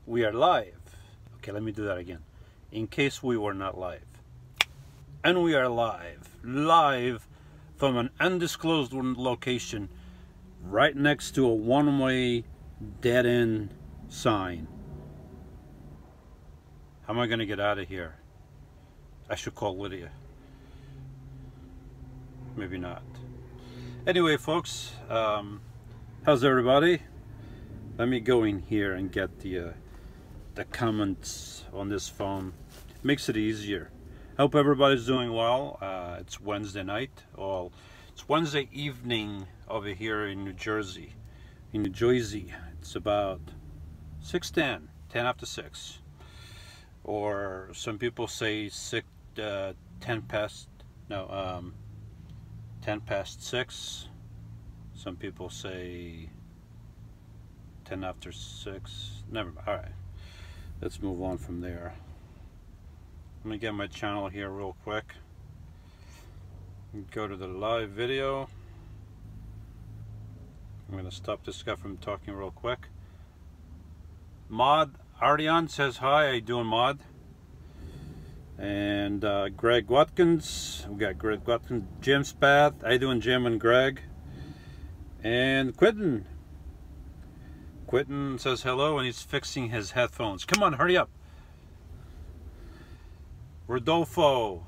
we are live. Okay, let me do that again. In case we were not live. And we are live from an undisclosed location right next to a one-way dead-end sign. How am I going to get out of here? I should call Lidia. Maybe not. Anyway, folks, how's everybody? Let me go in here and get the comments on this phone. Makes it easier. I hope everybody's doing well. It's Wednesday night. Well, it's Wednesday evening over here in New Jersey. In New Jersey, it's about 6:10, 10 after 6. Or some people say 10 past 6. Some people say 10 after 6. Never mind. All right. Let's move on from there. Let me get my channel here real quick. Go to the live video. I'm going to stop this guy from talking real quick. Maud Ardian says hi. How you doing, Maud? And Greg Watkins. We got Greg Watkins. Jim Spath. How you doing, Jim and Greg? And Quentin. Quentin says hello, and he's fixing his headphones. Come on, hurry up. Rodolfo,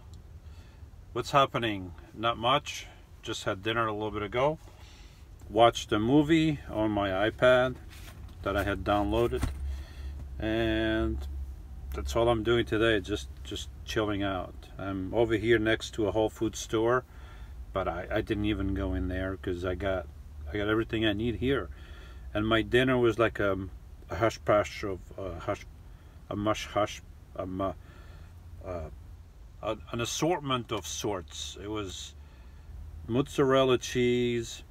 what's happening? Not much. Just had dinner a little bit ago. Watched a movie on my iPad that I had downloaded, and that's all I'm doing today. Just chilling out. I'm over here next to a Whole Foods store, but I didn't even go in there because I got everything I need here. And my dinner was like a hush push of an assortment of sorts. It was mozzarella cheese,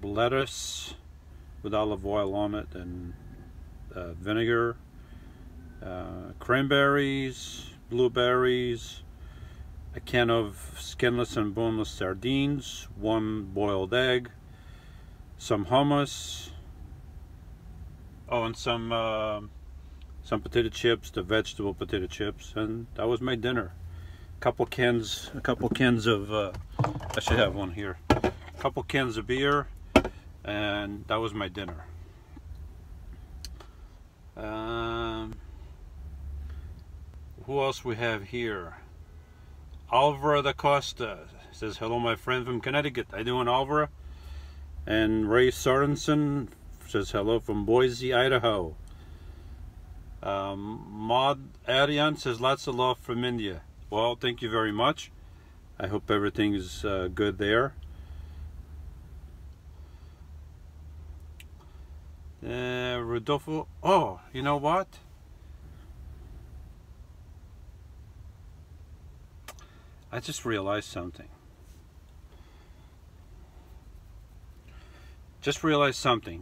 lettuce with olive oil on it, and vinegar, cranberries, blueberries, a can of skinless and boneless sardines, 1 boiled egg, some hummus, and some potato chips, the vegetable potato chips, and that was my dinner. A couple cans of I should have one here. A couple cans of beer, and that was my dinner. Who else we have here? Alvaro da Costa says hello, my friend from Connecticut. How you doing, Alvaro? And Ray Sorensen says hello from Boise, Idaho. Maud Arian says lots of love from India. Well, thank you very much. I hope everything is good there. Rodolfo, oh, you know what? I just realized something.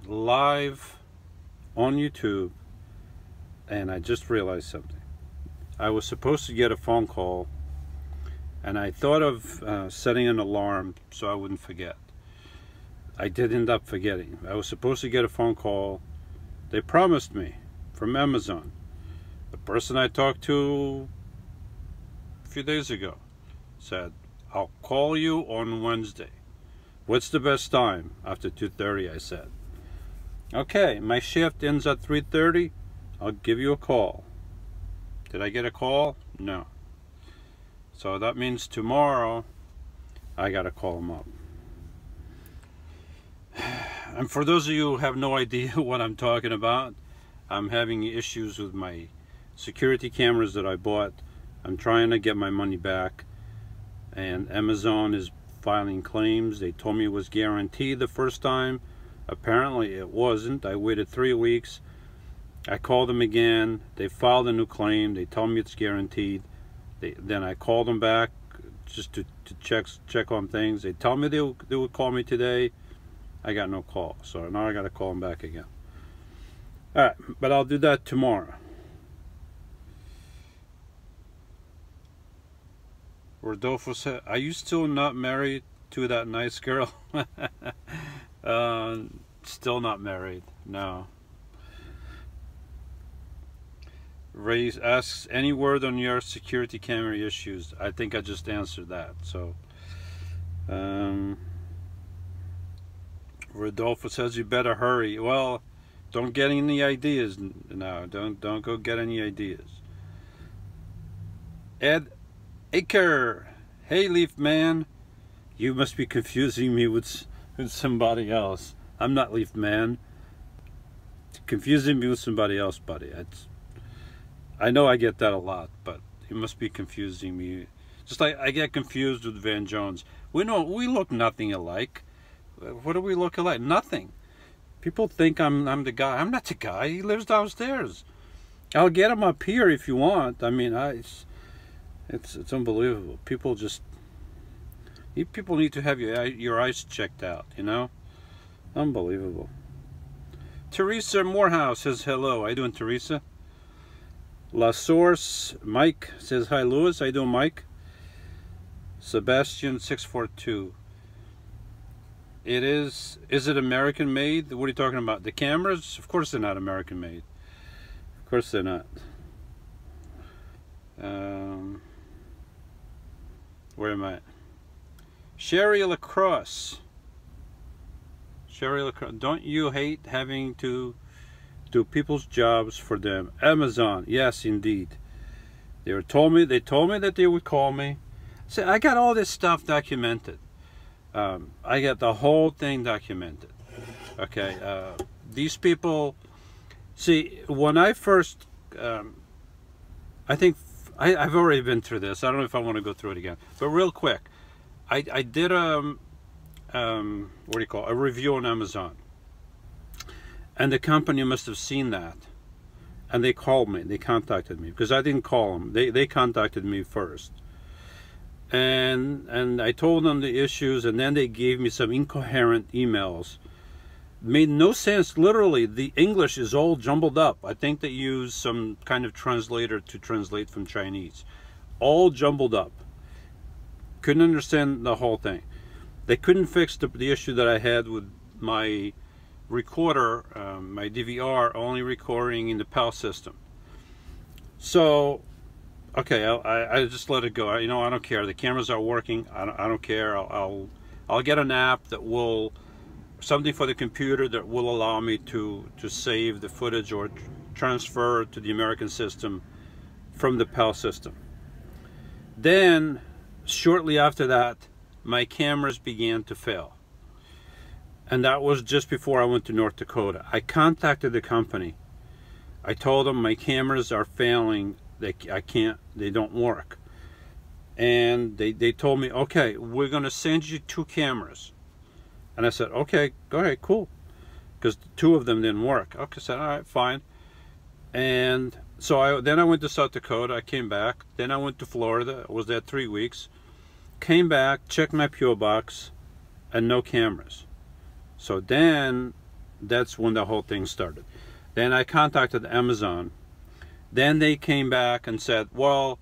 Live on YouTube, and I just realized something. I was supposed to get a phone call, and I thought of setting an alarm so I wouldn't forget. I did end up forgetting. I was supposed to get a phone call. They promised me from Amazon. The person I talked to a few days ago said, I'll call you on Wednesday. What's the best time? After 2:30, I said. Okay, my shift ends at 3:30. I'll give you a call. Did I get a call? No. So that means tomorrow I gotta call him up. And for those of you who have no idea what I'm talking about, I'm having issues with my security cameras that I bought. I'm trying to get my money back, and Amazon is filing claims. They told me it was guaranteed the first time. Apparently it wasn't. I waited 3 weeks. I called them again. They filed a new claim. They told me it's guaranteed. Then I called them back just to check on things. They told me they would call me today. I got no call, so now I got to call them back again. All right, but I'll do that tomorrow. Rodolfo said, are you still not married to that nice girl? Still not married, no. asks any word on your security camera issues. I think I just answered that. So Rodolfo says you better hurry. Well, don't get any ideas now. Don't go get any ideas. Ed Aker, hey Leaf Man, you must be confusing me with somebody else. I'm not Leaf Man. Confusing me with somebody else, buddy. I know I get that a lot, but you must be confusing me. Just like I get confused with Van Jones. We look nothing alike. What do we look alike? Nothing. People think I'm the guy. I'm not the guy. He lives downstairs. I'll get him up here if you want. I mean, it's unbelievable. People need to have your eyes checked out, you know? Unbelievable. Teresa Morehouse says hello. How you doing, Teresa? La Source Mike says hi, Lewis. How you doing, Mike? Sebastian 642. Is it American made? What are you talking about? The cameras? Of course they're not American made. Of course they're not. Where am I? Sherry LaCrosse. Sherry LaCrosse. Don't you hate having to do people's jobs for them? Amazon. Yes, indeed. They told me that they would call me. See, I got all this stuff documented. I got the whole thing documented. Okay. These people. See, when I first, I think I've already been through this. I don't know if I want to go through it again. But real quick, I did what do you call it? A review on Amazon, and the company must have seen that, and they called me. They contacted me because I didn't call them. They contacted me first, and I told them the issues, and then they gave me some incoherent emails. Made no sense. Literally, the English is all jumbled up. I think they use some kind of translator to translate from Chinese. All jumbled up. Couldn't understand the whole thing. They couldn't fix the issue that I had with my recorder, my DVR, only recording in the PAL system. So, okay, I just let it go. I don't care. The cameras are working. I don't care. I'll get an app that will, something for the computer that will allow me to save the footage or transfer to the American system from the PAL system. Then, shortly after that, my cameras began to fail. And that was just before I went to North Dakota. I contacted the company. I told them my cameras are failing. They don't work. And they told me, okay, we're going to send you 2 cameras. And I said, okay, go ahead, cool. Because 2 of them didn't work. Okay, I said, all right, fine. And so then I went to South Dakota. I came back. Then I went to Florida. I was there 3 weeks. Came back, checked my PO box, and no cameras. So then, that's when the whole thing started. Then I contacted Amazon. Then they came back and said, well,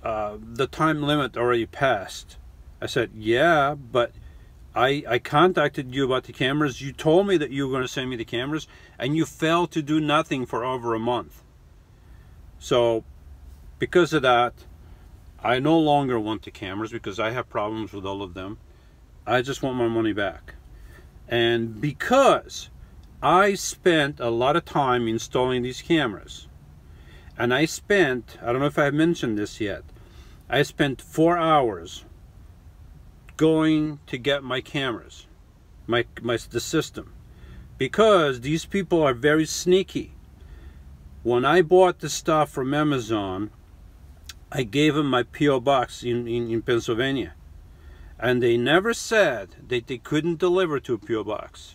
the time limit already passed. I said, yeah, but I contacted you about the cameras. You told me that you were going to send me the cameras, and you failed to do nothing for over a month. So, because of that, I no longer want the cameras because I have problems with all of them. I just want my money back. And because I spent a lot of time installing these cameras, and I spent, I don't know if I have mentioned this yet, I spent 4 hours going to get my cameras, the system, because these people are very sneaky. When I bought the stuff from Amazon, I gave them my P.O. box in Pennsylvania, and they never said that they couldn't deliver to a P.O. box.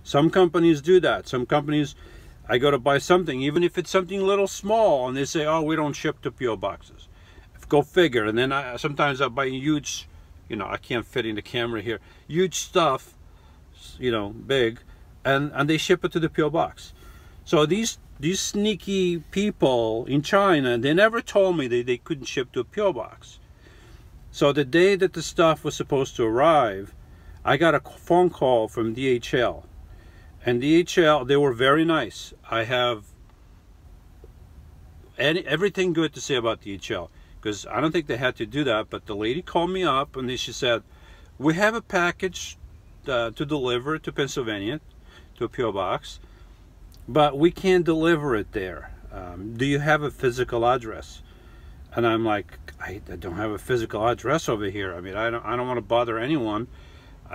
Some companies do that. Some companies, I go to buy something, even if it's something little small, and they say, oh, we don't ship to P.O. boxes. Go figure. And then sometimes I buy huge, I can't fit in the camera here, huge stuff, big, and they ship it to the P.O. box. So these sneaky people in China, they never told me they couldn't ship to a P.O. box. So the day that the stuff was supposed to arrive, I got a phone call from DHL. And DHL, they were very nice. I have everything good to say about DHL, because I don't think they had to do that. But the lady called me up and she said, we have a package to deliver to Pennsylvania, to a PO box, but we can't deliver it there. Do you have a physical address? And I'm like, I don't have a physical address over here. I mean, I don't want to bother anyone.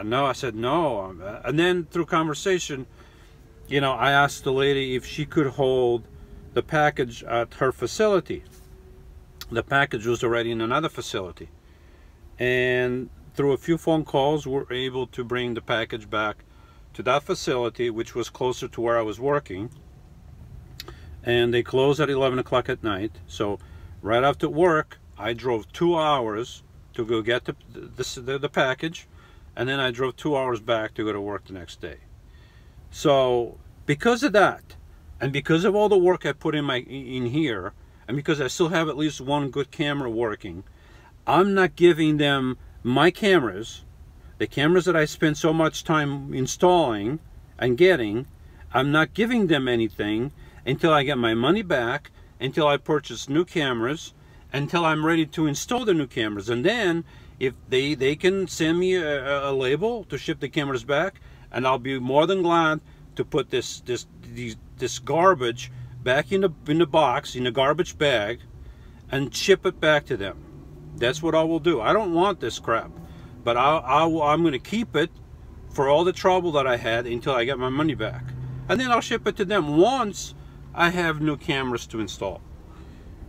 No, I said no. And then through conversation, you know, I asked the lady if she could hold the package at her facility. The package was already in another facility. And through a few phone calls, we were able to bring the package back to that facility, which was closer to where I was working. And they closed at 11 o'clock at night. So right after work, I drove 2 hours to go get the package, and then I drove 2 hours back to go to work the next day. So because of that, and because of all the work I put in here, and because I still have at least one good camera working, I'm not giving them my cameras, the cameras that I spent so much time installing and getting. I'm not giving them anything until I get my money back, until I purchase new cameras, until I'm ready to install the new cameras. And then if they can send me a label to ship the cameras back, and I'll be more than glad to put this garbage back in the box, in the garbage bag, and ship it back to them. That's what I will do. I don't want this crap, but I'm going to keep it for all the trouble that I had until I get my money back. And then I'll ship it to them once I have new cameras to install.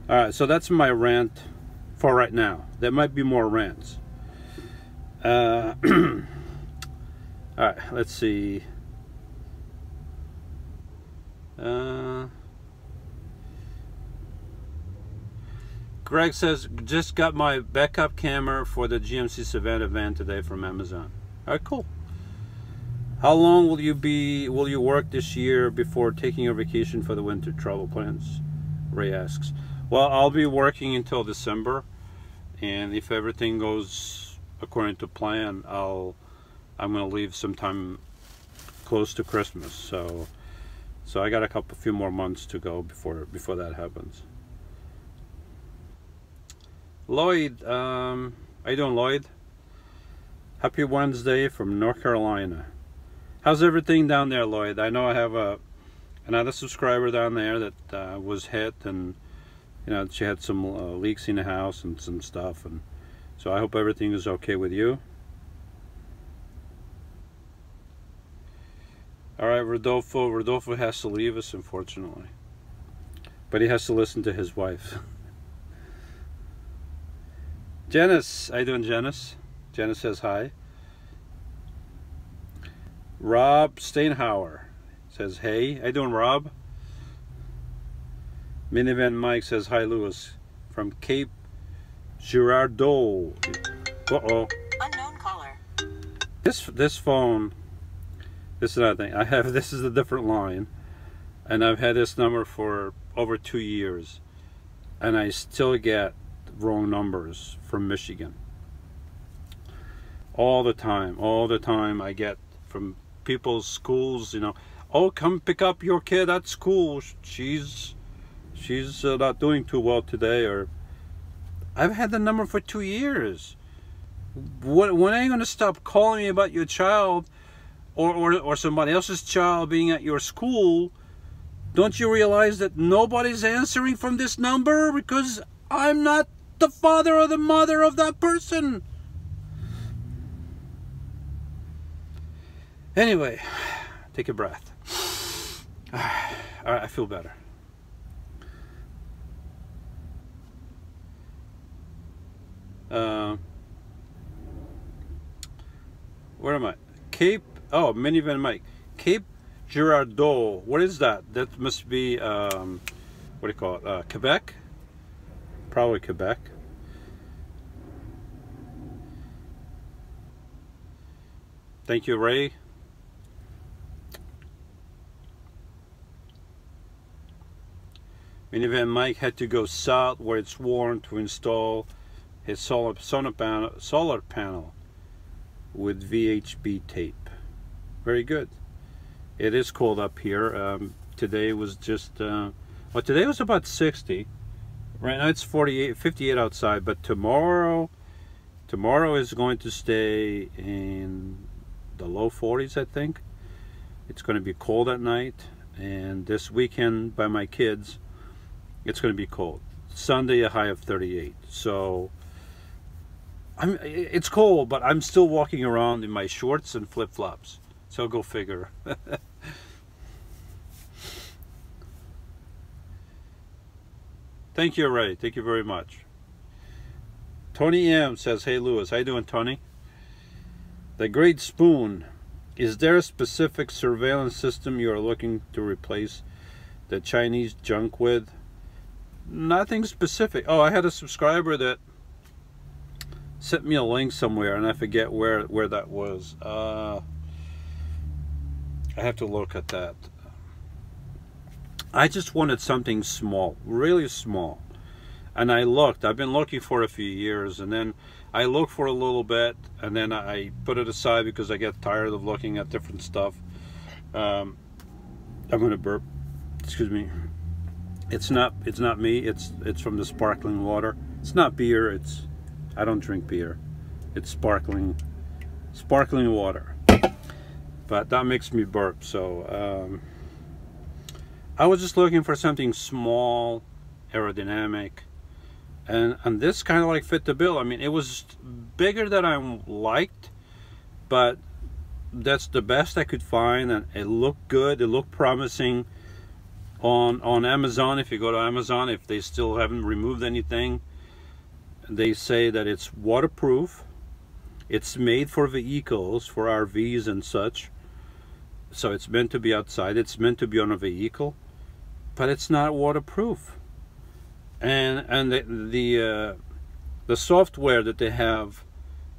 All right, so that's my rant for right now. There might be more rants. All right, let's see. Greg says, just got my backup camera for the GMC Savannah van today from Amazon. All right, cool. How long will you work this year before taking your vacation for the winter travel plans? Ray asks. Well, I'll be working until December, and if everything goes according to plan, I'm going to leave sometime close to Christmas. So I got a few more months to go before that happens. Lloyd, how you doing, Lloyd? Happy Wednesday from North Carolina. How's everything down there, Lloyd? I know I have another subscriber down there that was hit, and you know, she had some leaks in the house and some stuff, and so I hope everything is okay with you. All right, Rodolfo has to leave us, unfortunately, but he has to listen to his wife. Janice, how you doing, Janice? Janice says hi. Rob Steinhauer says hey. How you doing, Rob? Minivan Mike says hi, Lewis, from Cape Girardeau. Uh-oh. Unknown caller. This phone, this is another thing. This is a different line, and I've had this number for over 2 years, and I still get wrong numbers from Michigan. All the time I get from people's schools, you know, oh, come pick up your kid at school. She's not doing too well today. Or I've had the number for 2 years. When are you going to stop calling me about your child or somebody else's child being at your school? Don't you realize that nobody's answering from this number because I'm not the father or the mother of that person? Anyway, take a breath. All right, I feel better. Where am I? Cape, oh, Minivan Mike. Cape Girardeau. What is that? That must be, what do you call it? Quebec? Probably Quebec. Thank you, Ray. Minivan Mike had to go south where it's warm to install his solar panel with VHB tape. Very good. It is cold up here. Today was just, well, today was about 60, Right now it's 58 outside, but tomorrow is going to stay in the low 40s, I think. It's going to be cold at night, and this weekend by my kids, it's going to be cold. Sunday a high of 38. So it's cold, but I'm still walking around in my shorts and flip-flops. So go figure. Thank you, Ray. Thank you very much. Tony M says, "Hey Lewis, how you doing, Tony? The Great Spoon. Is there a specific surveillance system you are looking to replace the Chinese junk with?" Nothing specific. Oh, I had a subscriber that sent me a link somewhere, and I forget where that was. I have to look at that. I just wanted something small, really small. And I looked. I've been looking for a few years, and then I looked for a little bit, and then I put it aside because I get tired of looking at different stuff. I'm gonna burp. Excuse me. It's not me. It's from the sparkling water. It's not beer. I don't drink beer. It's sparkling water. But that makes me burp. So I was just looking for something small, aerodynamic, and this kind of like fit the bill. I mean, it was bigger than I liked, but that's the best I could find, and it looked good. It looked promising. On Amazon, if you go to Amazon, if they still haven't removed anything, they say that it's waterproof. It's made for vehicles, for RVs and such. So it's meant to be outside. It's meant to be on a vehicle, but it's not waterproof. And the software that they have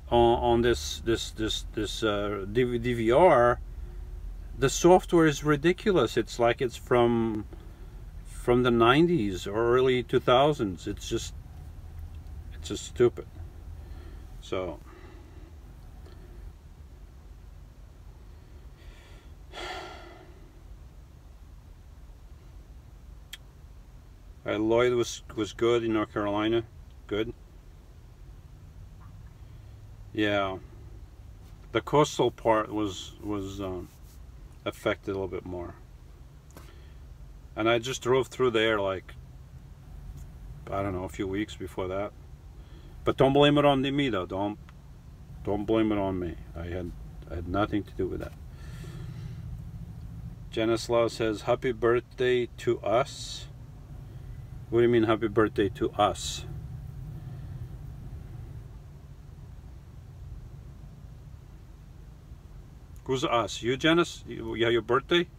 on this DVR, the software is ridiculous. It's like it's from the 90s or early 2000s. It's just stupid. So Lloyd was good in North Carolina. Good. Yeah, the coastal part was affected a little bit more, and I just drove through there like, I don't know, a few weeks before that. But don't blame it on me though. Don't blame it on me. I had nothing to do with that. Janislaw says, "Happy birthday to us." What do you mean, happy birthday to us? Who's us? You, Janice? Yeah, your birthday?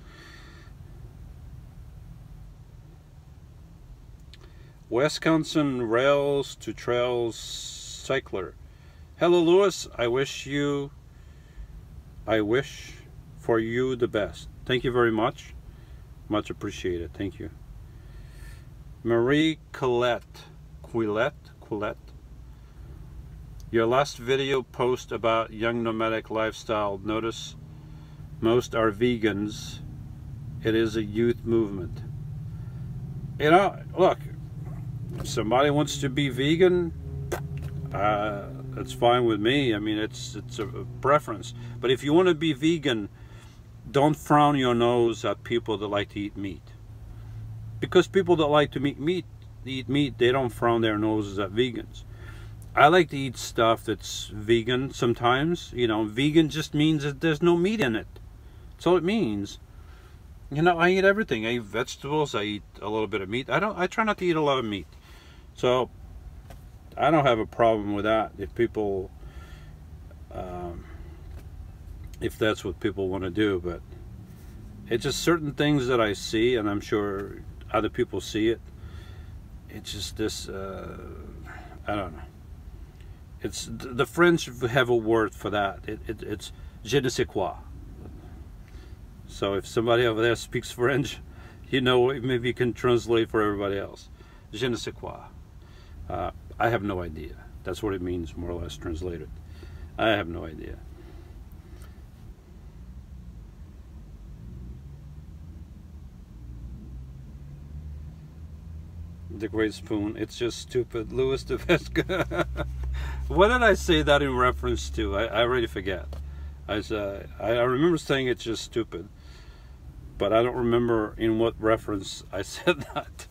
Wisconsin Rails to Trails Cycler. Hello, Lewis. I wish for you the best. Thank you very much. Much appreciated. Thank you. Marie Quillette. Your last video post about young nomadic lifestyle. Notice most are vegans. It is a youth movement. You know, look, if somebody wants to be vegan, that's fine with me. I mean, it's a preference. But if you want to be vegan, don't frown your nose at people that like to eat meat. Because people that like to eat meat, they don't frown their noses at vegans. I like to eat stuff that's vegan sometimes. You know, vegan just means that there's no meat in it. That's all it means. You know, I eat everything. I eat vegetables. I eat a little bit of meat. I try not to eat a lot of meat. So I don't have a problem with that. If people, if that's what people want to do, but it's just certain things that I see, and I'm sure other people see it. It's just this, I don't know. It's the French have a word for that. It's je ne sais quoi. So if somebody over there speaks French, you know, maybe you can translate for everybody else. Je ne sais quoi. I have no idea. That's what it means, more or less translated. I have no idea. The Great Spoon. It's just stupid. Louis de Vesca. What did I say that in reference to? I already forget. I remember saying it's just stupid, but I don't remember in what reference I said that.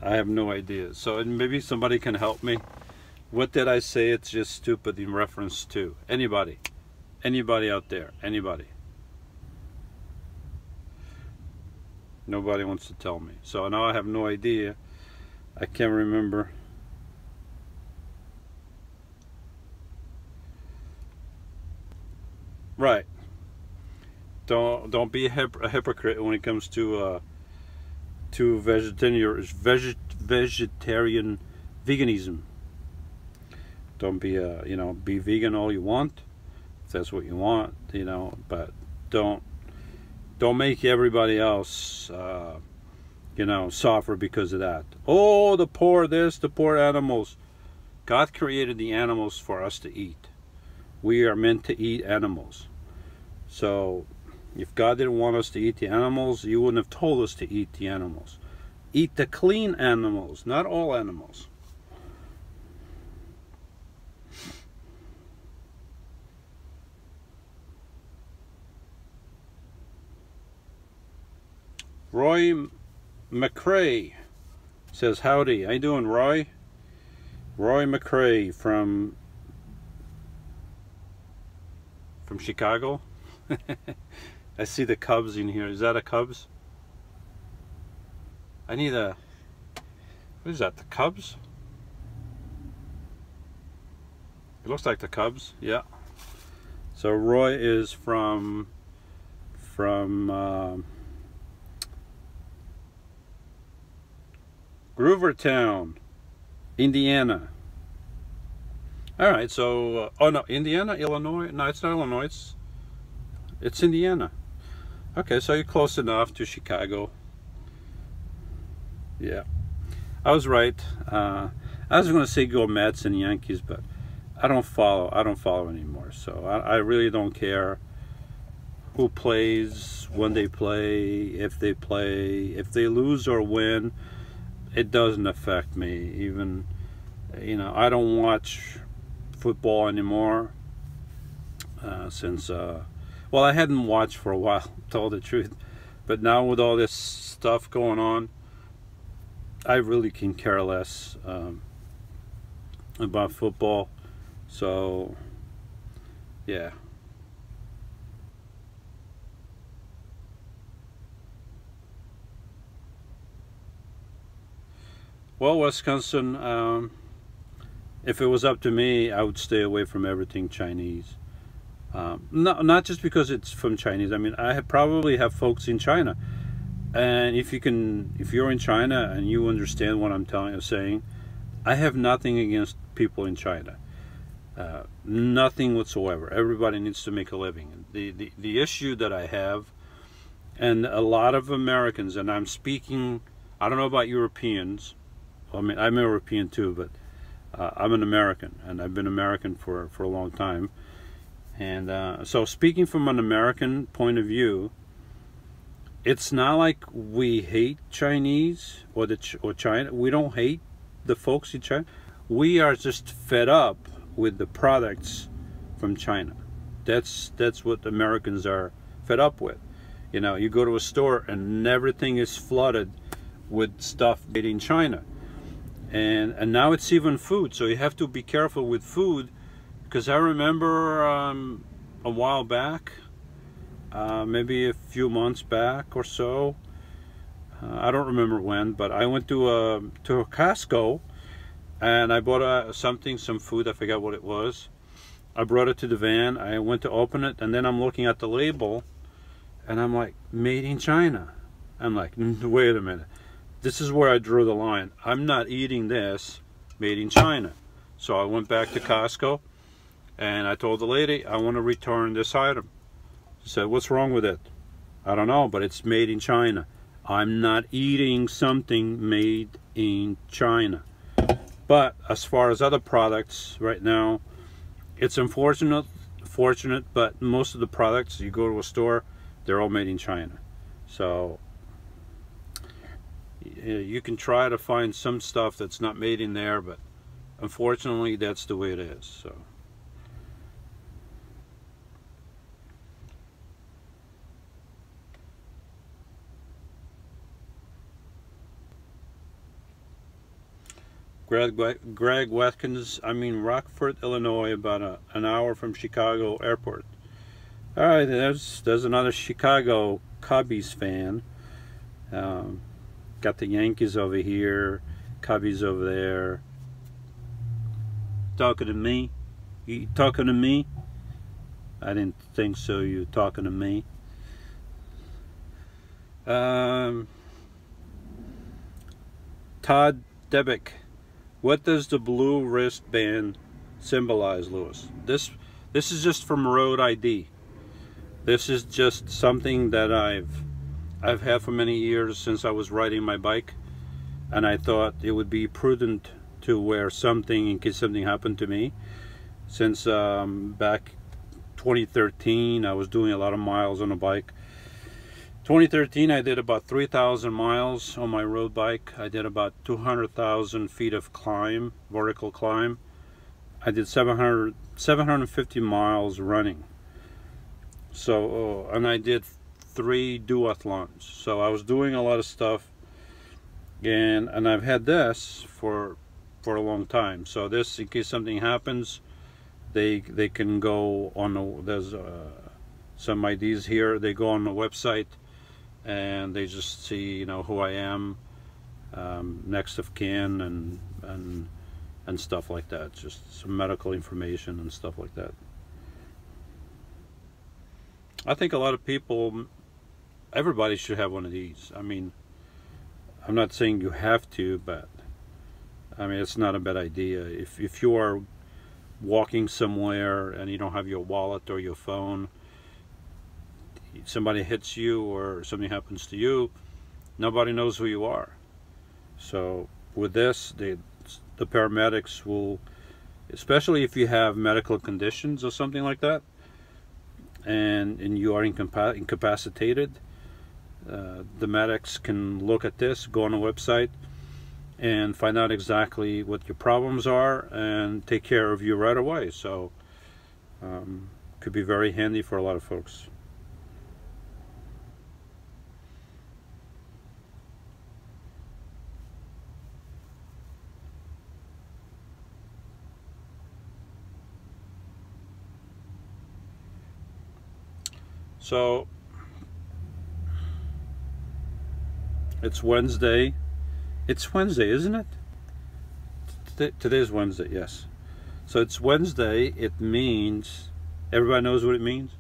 I have no idea. So maybe somebody can help me. What did I say it's just stupid in reference to? Anybody? Anybody out there? Anybody? Nobody wants to tell me. So now I have no idea. I can't remember. Right. Don't be a hypocrite when it comes to vegetarian veganism. Don't be be vegan all you want, if that's what you want, but don't make everybody else suffer because of that. Oh, the poor this, the poor animals. God created the animals for us to eat. We are meant to eat animals. So if God didn't want us to eat the animals, you wouldn't have told us to eat the animals. Eat the clean animals, not all animals. Roy McCrae says, howdy. How you doing, Roy? Roy McCrae from Chicago. I see the Cubs in here. Is that a Cubs? I need a... What is that, the Cubs? It looks like the Cubs, yeah. So Roy is from Groovertown, Indiana. All right, so oh no, Indiana, Illinois. No, it's not Illinois. It's Indiana. Okay, so you're close enough to Chicago. Yeah, I was right. I was going to say go Mets and Yankees, but I don't follow anymore. So I really don't care who plays, when they play, if they lose or win. It doesn't affect me. Even, I don't watch football anymore since, well, I hadn't watched for a while, to tell the truth. But now with all this stuff going on, I really can care less about football. So, yeah. Well, Wisconsin, if it was up to me, I would stay away from everything Chinese. Not just because it's from Chinese. I mean, probably have folks in China, and if you're in China and you understand what I'm saying, I have nothing against people in China, nothing whatsoever. Everybody needs to make a living. The issue that I have, and a lot of Americans, and I'm speaking, I don't know about Europeans. I mean, I'm European too, but I'm an American, and I've been American for a long time. And so speaking from an American point of view, it's not like we hate Chinese or China. We don't hate the folks in China. We are just fed up with the products from China. That's what Americans are fed up with. You go to a store and everything is flooded with stuff made in China. And now it's even food, so you have to be careful with food, because I remember a while back, maybe a few months back or so, I don't remember when, but I went to a Costco and I bought some food. I forgot what it was. I brought it to the van. I went to open it, and then I'm looking at the label and I'm like, made in China. I'm like, wait a minute. This is where I drew the line. I'm not eating this made in China. So I went back to Costco and I told the lady, I want to return this item. She said, what's wrong with it? I don't know, but it's made in China. I'm not eating something made in China. But as far as other products right now, it's unfortunate, but most of the products, you go to a store, they're all made in China. So You can try to find some stuff that's not made in there, but unfortunately that's the way it is. So Greg Watkins, I mean Rockford, Illinois, about an hour from Chicago Airport. All right, there's another Chicago Cubbies fan. Got the Yankees over here, Cubbies over there. Talking to me? You talking to me? I didn't think so. You talking to me? Todd Debick. What does the blue wristband symbolize, Lewis? This is just from Road ID. This is just something that I've had for many years since I was riding my bike, and I thought it would be prudent to wear something in case something happened to me. Since back 2013, I was doing a lot of miles on a bike. 2013, I did about 3,000 miles on my road bike. I did about 200,000 feet of climb, vertical climb. I did 750 miles running. So, and I did 3 duathlons. So I was doing a lot of stuff, and I've had this for a long time. So this, in case something happens, they can go on the, there's some IDs here. They go on the website, and they just see, you know, who I am, next of kin, and stuff like that. Just some medical information and stuff like that. I think a lot of people, everybody should have one of these. I mean, I'm not saying you have to, but I mean, it's not a bad idea. If you are walking somewhere and you don't have your wallet or your phone, somebody hits you or something happens to you, nobody knows who you are. So with this, the paramedics will, especially if you have medical conditions or something like that, and you are incapacitated, the medics can look at this, go on a website, and find out exactly what your problems are and take care of you right away. So could be very handy for a lot of folks. So it's Wednesday. It's Wednesday, isn't it? Today's Wednesday, yes. So it's Wednesday. It means, everybody knows what it means.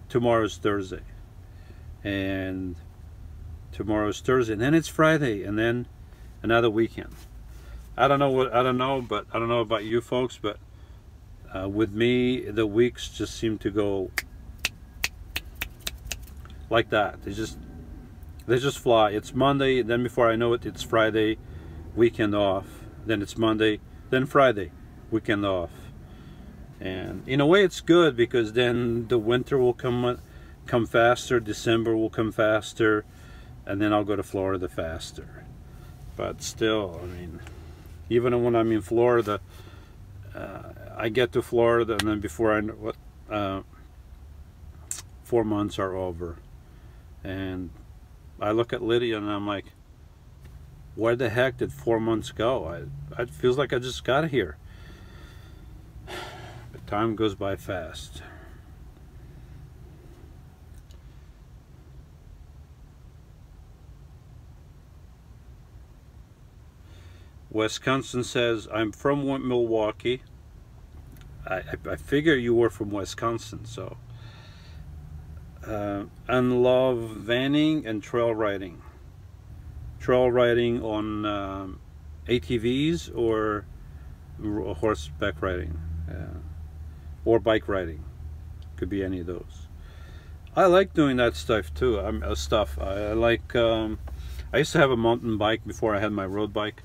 Tomorrow's Thursday. And tomorrow's Thursday. And then it's Friday. And then another weekend. I don't know, but I don't know about you folks, but with me, the weeks just seem to go like that. They just fly. It's Monday, then before I know it, it's Friday, weekend off. Then it's Monday, then Friday, weekend off. And in a way it's good, because then the winter will come faster, December will come faster, and then I'll go to Florida faster. But still, I mean, even when I'm in Florida, I get to Florida, and then before I know what, 4 months are over. And I look at Lidia and I'm like, where the heck did 4 months go? It feels like I just got here. But time goes by fast. Wisconsin says, I'm from Milwaukee. I figure you were from Wisconsin, so. And love vanning and trail riding. Trail riding on ATVs or horseback riding, or bike riding. Could be any of those. I like doing that stuff too. I like. I used to have a mountain bike before I had my road bike.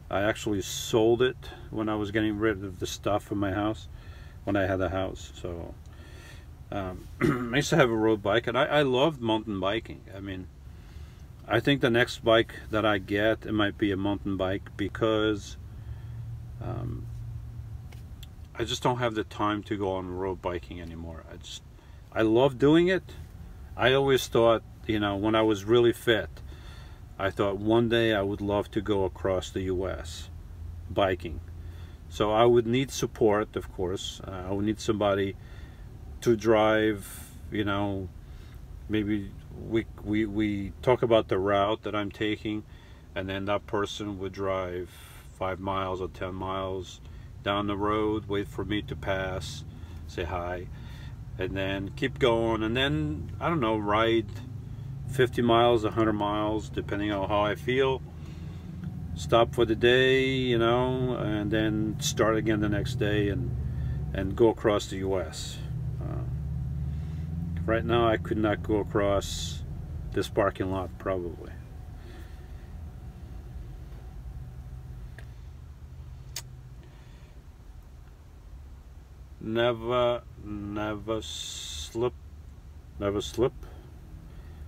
I actually sold it when I was getting rid of the stuff from my house, when I had a house. So. I used to have a road bike, and I loved mountain biking. I mean, I think the next bike that I get, it might be a mountain bike, because I just don't have the time to go on road biking anymore. I love doing it. I always thought, you know, when I was really fit, I thought one day I would love to go across the US biking. So I would need support, of course. I would need somebody to drive, you know, maybe we talk about the route that I'm taking, and then that person would drive 5 miles or 10 miles down the road, wait for me to pass, say hi, and then keep going, and then, I don't know, ride 50 miles, 100 miles, depending on how I feel, stop for the day, you know, and then start again the next day and go across the US. Right now I could not go across this parking lot, probably. Never slip.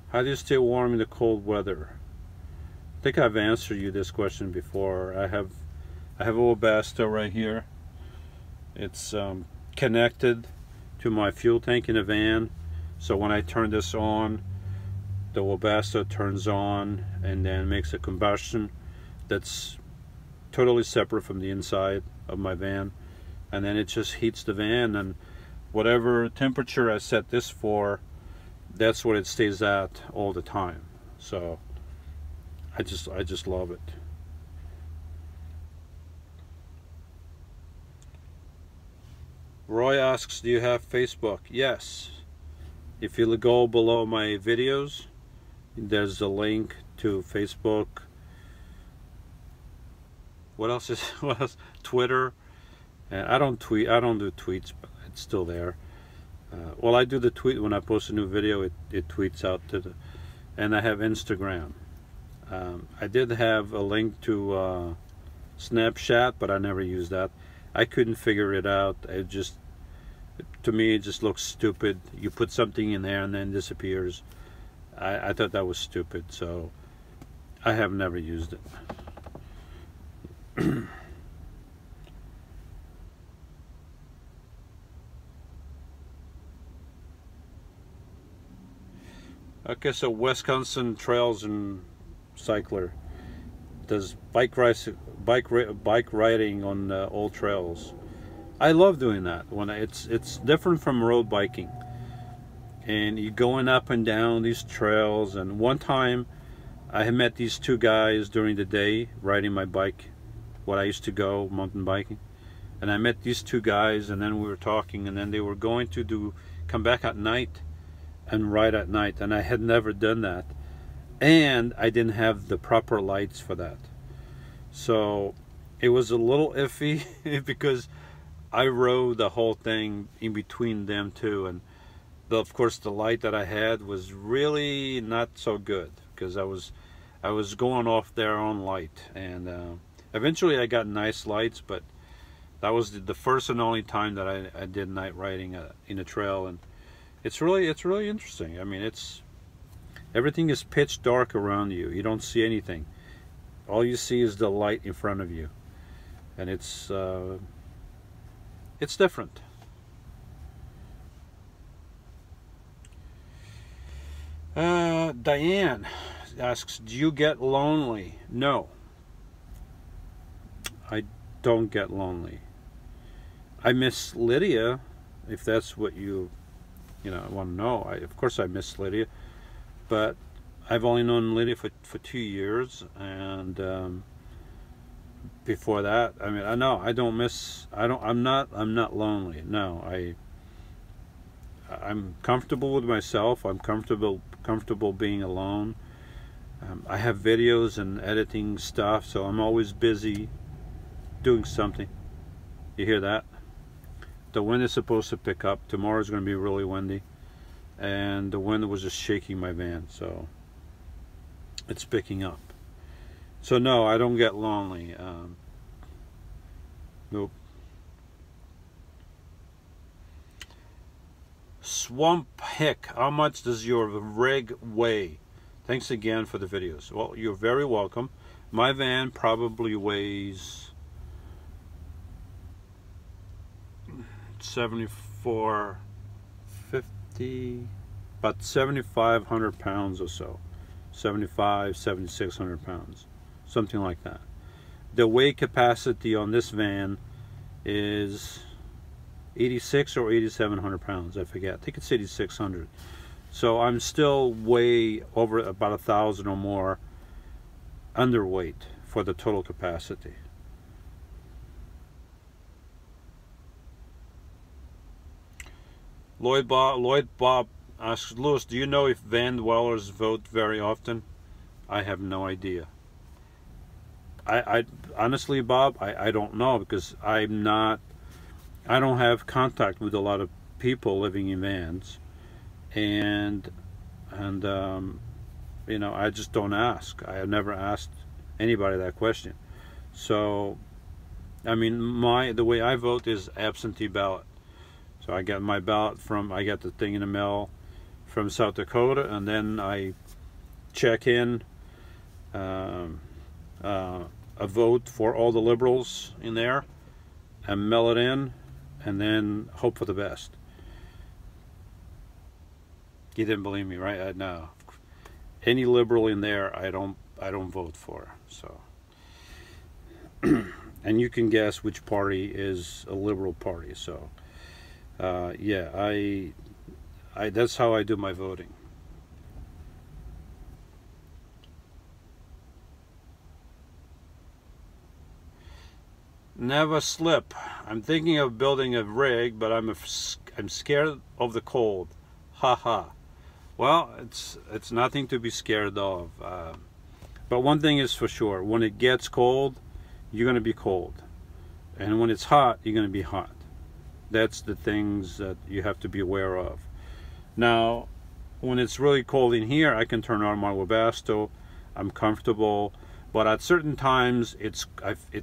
How do you stay warm in the cold weather? I think I've answered you this question before. I have a Webasto right here. It's connected to my fuel tank in the van. So when I turn this on, the Webasto turns on and then makes a combustion that's totally separate from the inside of my van. And then it just heats the van, and whatever temperature I set this for, that's what it stays at all the time. So I just love it. Roy asks, do you have Facebook? Yes. If you go below my videos, there's a link to Facebook. What else is what else? Twitter. And I don't tweet. I don't do tweets, but it's still there. Well, I do the tweet when I post a new video. It tweets out to the. And I have Instagram. I did have a link to Snapchat, but I never used that. I couldn't figure it out. It just, to me, it just looks stupid. You put something in there and then it disappears. I thought that was stupid, so I have never used it. Okay, so Wisconsin Trails and Cycler does bike riding on old trails. I love doing that. When it's different from road biking, and you're going up and down these trails. And one time I had met these two guys during the day riding my bike, what I used to go mountain biking, and I met these two guys, and then we were talking, and then they were going to come back at night and ride at night, and I had never done that, and I didn't have the proper lights for that, so it was a little iffy because I rode the whole thing in between them two, and of course the light that I had was really not so good because I was going off their own light, and eventually I got nice lights, but that was the first and only time that I did night riding in a trail. And it's really interesting. I mean, everything is pitch dark around you. You don't see anything. All you see is the light in front of you, and it's different. Diane asks, do you get lonely? No, I don't get lonely. I miss Lidia, if that's what you want to know. Of course I miss Lidia, but I've only known Lidia for 2 years, and before that, I mean, I'm not lonely. No, I'm comfortable with myself. I'm comfortable being alone. I have videos and editing stuff, so I'm always busy doing something. You hear that? The wind is supposed to pick up. Tomorrow's going to be really windy, and the wind was just shaking my van, so it's picking up. So no, I don't get lonely. Nope. Swamp Hick, how much does your rig weigh? Thanks again for the videos. Well, you're very welcome. My van probably weighs 7,450, about 7,500 pounds or so. 7,600 pounds, something like that. The weight capacity on this van is 86 or 8,700 pounds, I forget. I think it's 8,600. So I'm still way over about 1,000 or more underweight for the total capacity. Lloyd Bob asks, Lewis, do you know if van dwellers vote very often? I have no idea. I honestly, Bob, I don't know, because I don't have contact with a lot of people living in vans, and you know, I just don't ask. I have never asked anybody that question. So I mean, the way I vote is absentee ballot. So I get my ballot I get the thing in the mail from South Dakota, and then I check in a vote for all the liberals in there and mail it in, and then hope for the best. You didn't believe me, right? No. Any liberal in there, I don't vote for. So, and you can guess which party is a liberal party. So, yeah, that's how I do my voting. Never slip. I'm thinking of building a rig, but I'm scared of the cold. Ha ha. Well, it's nothing to be scared of. But one thing is for sure: when it gets cold, you're going to be cold, and when it's hot, you're going to be hot. That's the things that you have to be aware of. Now, when it's really cold in here, I can turn on my Webasto. I'm comfortable. But at certain times, it's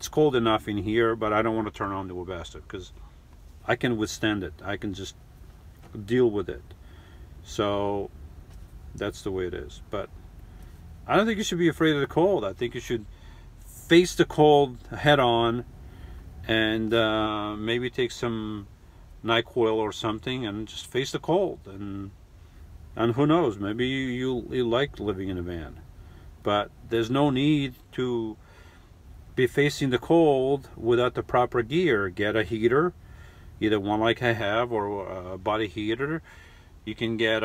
cold enough in here, but I don't want to turn on the Webasto because I can withstand it. I can just deal with it. So that's the way it is. But I don't think you should be afraid of the cold. I think you should face the cold head on, and maybe take some NyQuil or something and just face the cold. And who knows, maybe you like living in a van. But there's no need to be facing the cold without the proper gear. Get a heater, either one like I have or a body heater. You can get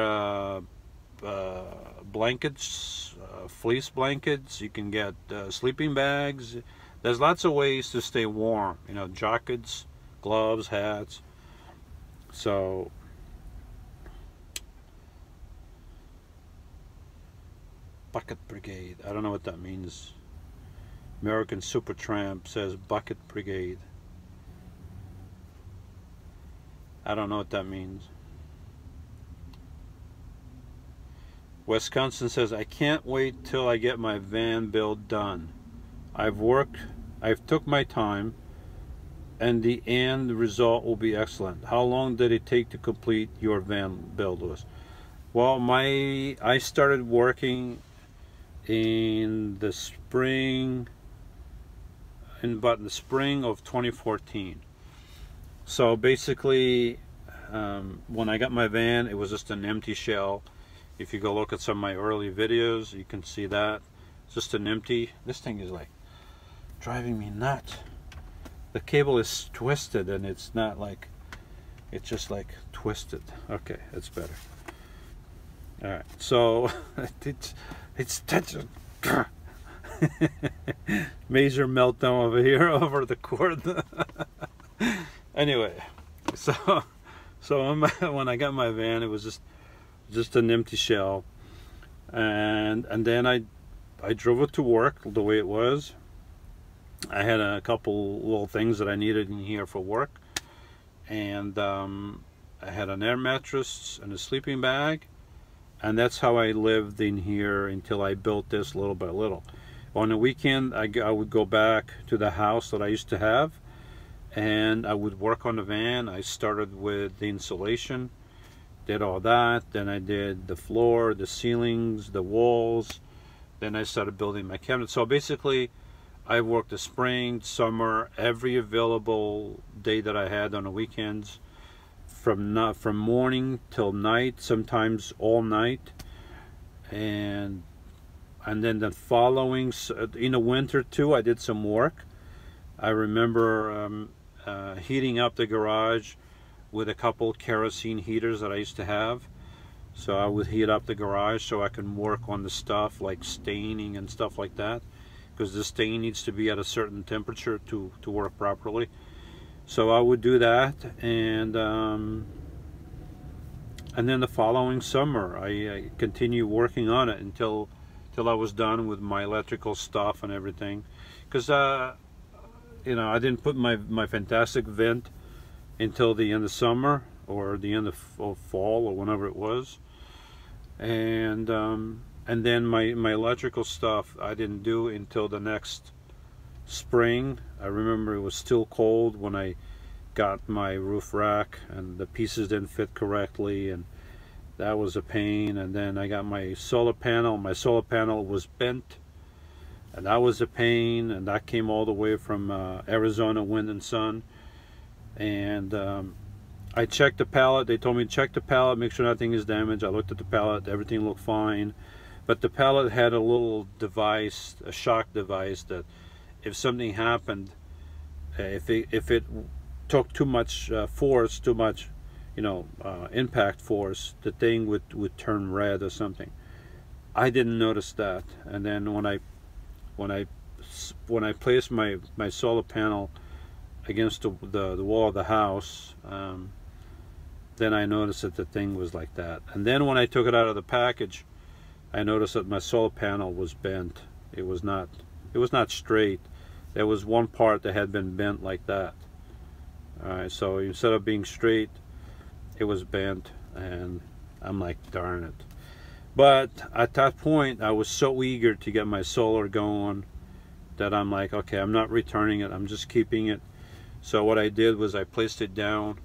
blankets, fleece blankets. You can get sleeping bags. There's lots of ways to stay warm. You know, jackets, gloves, hats. So Bucket Brigade. I don't know what that means. American Supertramp says Bucket Brigade. I don't know what that means. Wisconsin says, I can't wait till I get my van build done. I've took my time, and the end result will be excellent. How long did it take to complete your van build, Lewis? Well, I started working in the spring, about the spring of 2014. So basically, when I got my van, it was just an empty shell. If you go look at some of my early videos, you can see that. It's just an empty. This thing is like driving me nuts. The cable is twisted, and it's not like, it's just like twisted. Okay, that's better. All right, so it's touching. Major meltdown over here over the cord. Anyway, so when I got my van, it was just an empty shell, and then I drove it to work the way it was. I had a couple little things that I needed in here for work, and I had an air mattress and a sleeping bag, and that's how I lived in here until I built this little by little. On the weekend, I would go back to the house that I used to have, and I would work on the van. I started with the insulation, Did all that. Then I did the floor, the ceilings, the walls. Then I started building my cabinet. So basically, I worked the spring, summer, every available day that I had on the weekends, from morning till night, sometimes all night. And then the following, in the winter too, I did some work. I remember heating up the garage with a couple kerosene heaters that I used to have. So I would heat up the garage so I can work on the stuff like staining and stuff like that, because the stain needs to be at a certain temperature to work properly. So I would do that, and then the following summer I continued working on it until I was done with my electrical stuff and everything, because you know, I didn't put my fantastic vent until the end of summer or the end of fall or whenever it was, and then my electrical stuff I didn't do until the next spring. I remember it was still cold when I got my roof rack, and the pieces didn't fit correctly, and that was a pain. And then I got my solar panel. My solar panel was bent, and that was a pain, and that came all the way from Arizona Wind and Sun. And I checked the pallet. They told me to check the pallet, make sure nothing is damaged. I looked at the pallet, everything looked fine, but the pallet had a little device, a shock device, that if something happened, if it took too much force, too much, you know, impact force, the thing would turn red or something. I didn't notice that. And then when I placed my solar panel against the wall of the house, then I noticed that the thing was like that. And then when I took it out of the package, I noticed that my solar panel was bent. It was not straight. There was one part that had been bent like that. Alright, so instead of being straight, it was bent, and I'm like, darn it. But at that point, I was so eager to get my solar going that I'm like, okay, I'm not returning it, I'm just keeping it. So what I did was I placed it down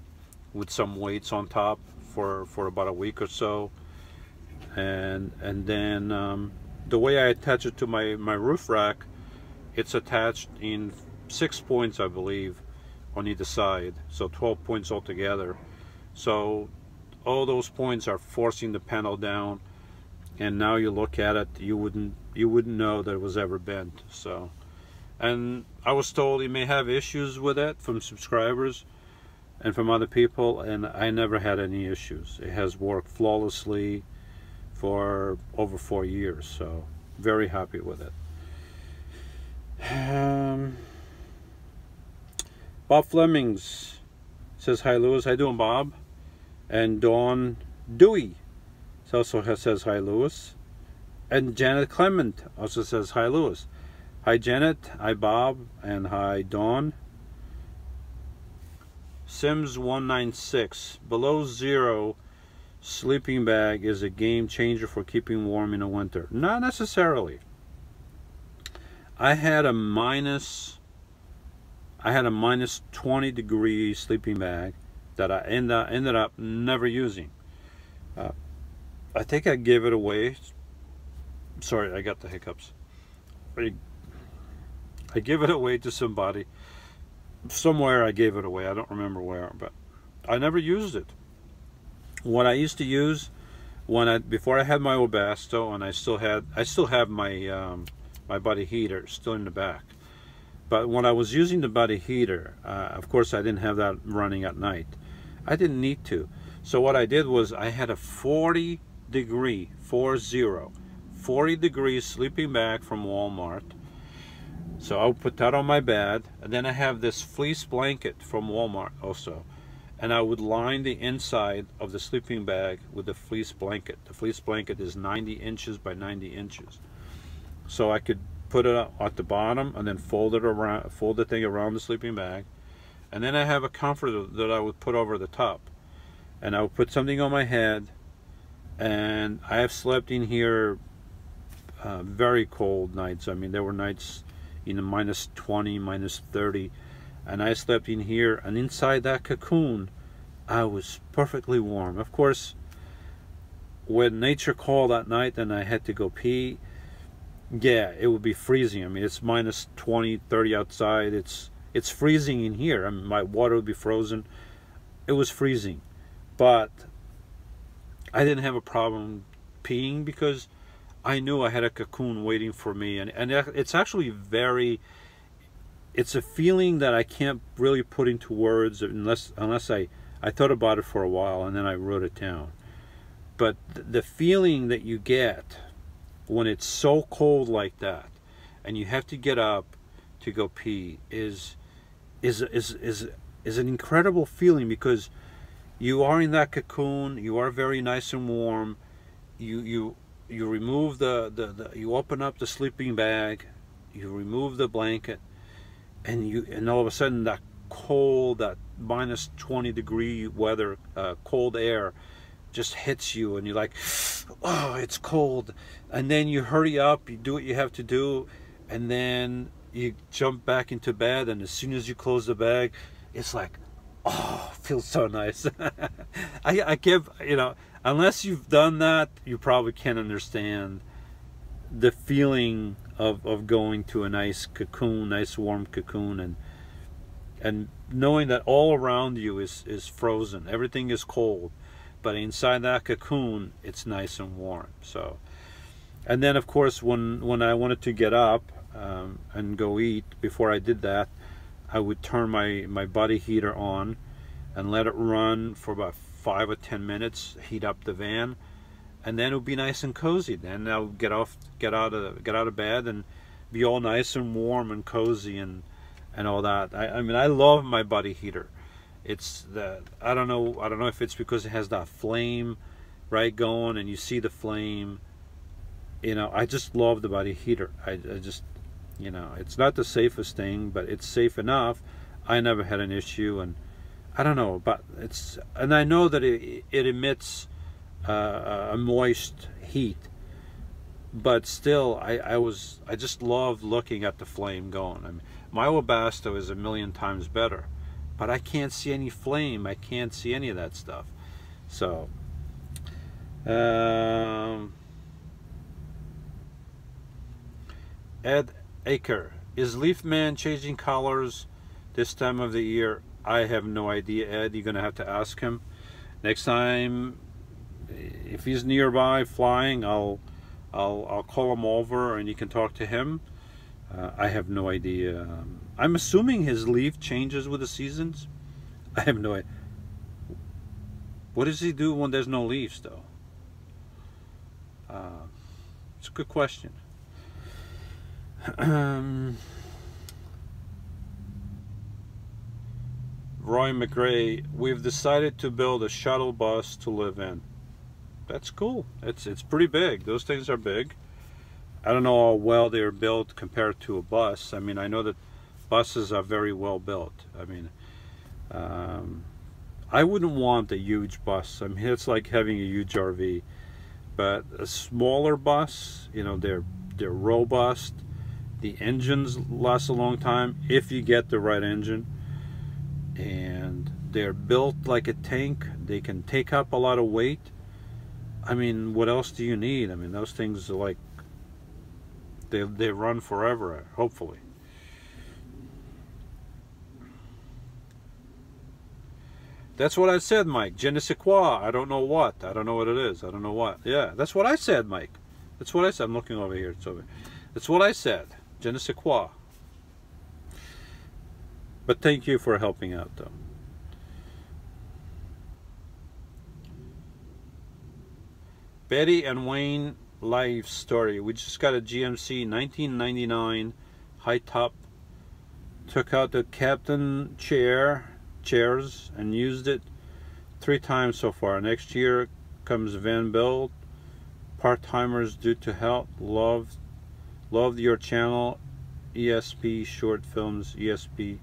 with some weights on top for about a week or so, and then the way I attach it to my roof rack, it's attached in 6 points, I believe, on either side, so 12 points altogether. So all those points are forcing the panel down, and now you look at it, you wouldn't know that it was ever bent. So, and I was told you may have issues with it from subscribers and from other people, and I never had any issues. It has worked flawlessly for over 4 years, so very happy with it. Bob Flemings says, hi Lewis. How you doing, Bob? And Dawn Dewey also says, hi Lewis. And Janet Clement also says, hi Lewis. Hi Janet, hi Bob, and hi Dawn. Sims 196, below zero sleeping bag is a game changer for keeping warm in the winter. Not necessarily. I had a minus 20 degree sleeping bag that I ended up never using. I think I gave it away. Sorry, I got the hiccups. I gave it away to somebody. Somewhere I gave it away. I don't remember where, but I never used it. What I used to use before I had my Webasto, and I still have my my body heater still in the back. But when I was using the body heater, of course I didn't have that running at night. I didn't need to. So what I did was I had a 40 degree sleeping bag from Walmart. So I'll put that on my bed, and then I have this fleece blanket from Walmart also, and I would line the inside of the sleeping bag with the fleece blanket. The fleece blanket is 90 inches by 90 inches. So I could put it at the bottom and then fold the thing around the sleeping bag, and then I have a comforter that I would put over the top, and I would put something on my head. And I have slept in here very cold nights. I mean, there were nights in the minus 20, minus 30, and I slept in here, and inside that cocoon I was perfectly warm. Of course, when nature called at night and I had to go pee, yeah, it would be freezing. I mean, it's minus 20, 30 outside. It's freezing in here. I mean, my water would be frozen. It was freezing. But I didn't have a problem peeing because I knew I had a cocoon waiting for me. And it's actually it's a feeling that I can't really put into words unless I thought about it for a while and then I wrote it down. But the feeling that you get when it's so cold like that and you have to get up to go pee is an incredible feeling, because you are in that cocoon, you are very nice and warm, you remove you open up the sleeping bag, you remove the blanket, and all of a sudden that cold, that minus 20 degree weather, cold air just hits you, and you're like, oh, it's cold. And then you hurry up, you do what you have to do, and then you jump back into bed, and as soon as you close the bag, it's like, oh, it feels so nice. I give, unless you've done that, you probably can't understand the feeling of going to a nice cocoon, nice warm cocoon, and knowing that all around you is frozen, everything is cold, but inside that cocoon it's nice and warm. So, and then of course when I wanted to get up and go eat, before I did that, I would turn my body heater on and let it run for about 5 or 10 minutes, heat up the van, and then it would be nice and cozy. Then I'll get out of bed and be all nice and warm and cozy and all that. I mean, I love my body heater. It's I don't know if it's because it has that flame right going and you see the flame. I just love the body heater. I just, it's not the safest thing, but it's safe enough. I never had an issue, and I don't know, but and I know that it emits a moist heat, but still I just love looking at the flame going. I mean, my Webasto is a million times better, but I can't see any flame, I can't see any of that stuff. So Ed Aker, is Leaf Man changing colors this time of the year? I have no idea, Ed. You're gonna have to ask him next time. If he's nearby flying, I'll call him over and you can talk to him. I have no idea. I'm assuming his leaf changes with the seasons. I have no idea. What does he do when there's no leaves, though? It's a good question. Roy McRae, we've decided to build a shuttle bus to live in. That's cool. It's pretty big. Those things are big. I don't know how well they're built compared to a bus. I mean, I know that buses are very well built. I mean, I wouldn't want a huge bus. I mean, it's like having a huge RV. But a smaller bus, they're robust. The engines last a long time if you get the right engine. And they're built like a tank. They can take up a lot of weight. I mean, what else do you need? I mean, those things are like, they run forever, hopefully. That's what I said, Mike. Je ne sais quoi. I don't know what. I don't know what it is. I don't know what. Yeah, that's what I said, Mike. That's what I said. I'm looking over here. It's over. That's what I said. Je ne sais quoi. But thank you for helping out, though. Betty and Wayne life story. We just got a GMC 1999 high top. Took out the captain chairs and used it 3 times so far. Next year comes van build. Part-timers due to health. Loved your channel. ESP short films. ESP.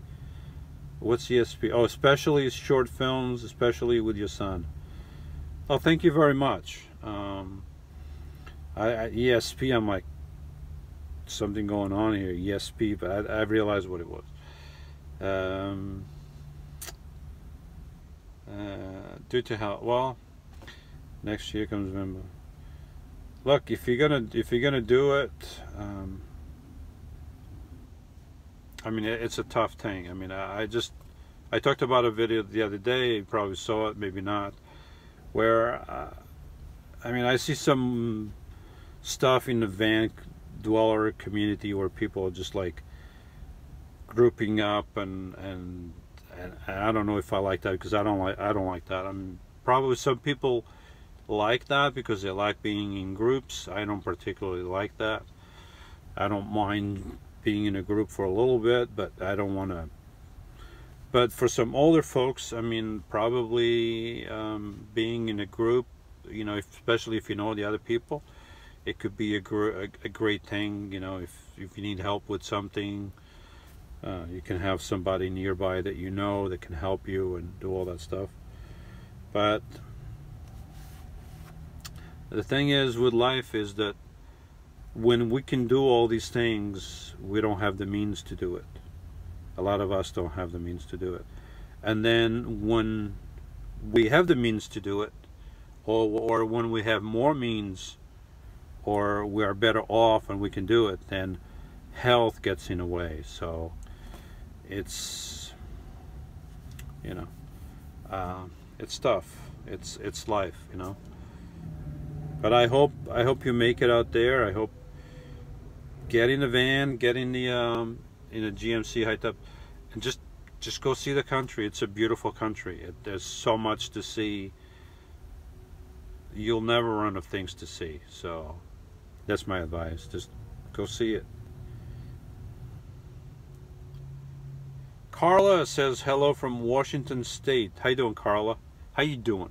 What's ESP? Oh, especially short films, especially with your son. Oh, thank you very much. ESP, I'm like, something going on here, ESP, but I realized what it was. Due to how, well, next year comes November. look, if you're gonna do it, I mean, it's a tough thing. I mean, I talked about a video the other day. You probably saw it, maybe not. Where I mean, I see some stuff in the van dweller community where people are just like grouping up, and I don't know if I like that, because I don't like that. I mean, probably some people like that because they like being in groups. I don't particularly like that. I don't mind being in a group for a little bit, but I don't want to. But for some older folks, I mean, probably being in a group, you know, especially if you know the other people, it could be a great thing. You know, if you need help with something, you can have somebody nearby that you know that can help you and do all that stuff. But the thing is with life is that when we can do all these things, we don't have the means to do it. A lot of us don't have the means to do it. And then when we have the means to do it, or when we have more means, or we are better off and we can do it, then health gets in the way. So it's, you know, it's tough. It's life, you know. But I hope you make it out there. I hope get in the van, get in the GMC hiked up, and just go see the country. It's a beautiful country. There's so much to see. You'll never run of things to see. So that's my advice. Just go see it. Carla says hello from Washington State. How you doing, Carla? How you doing?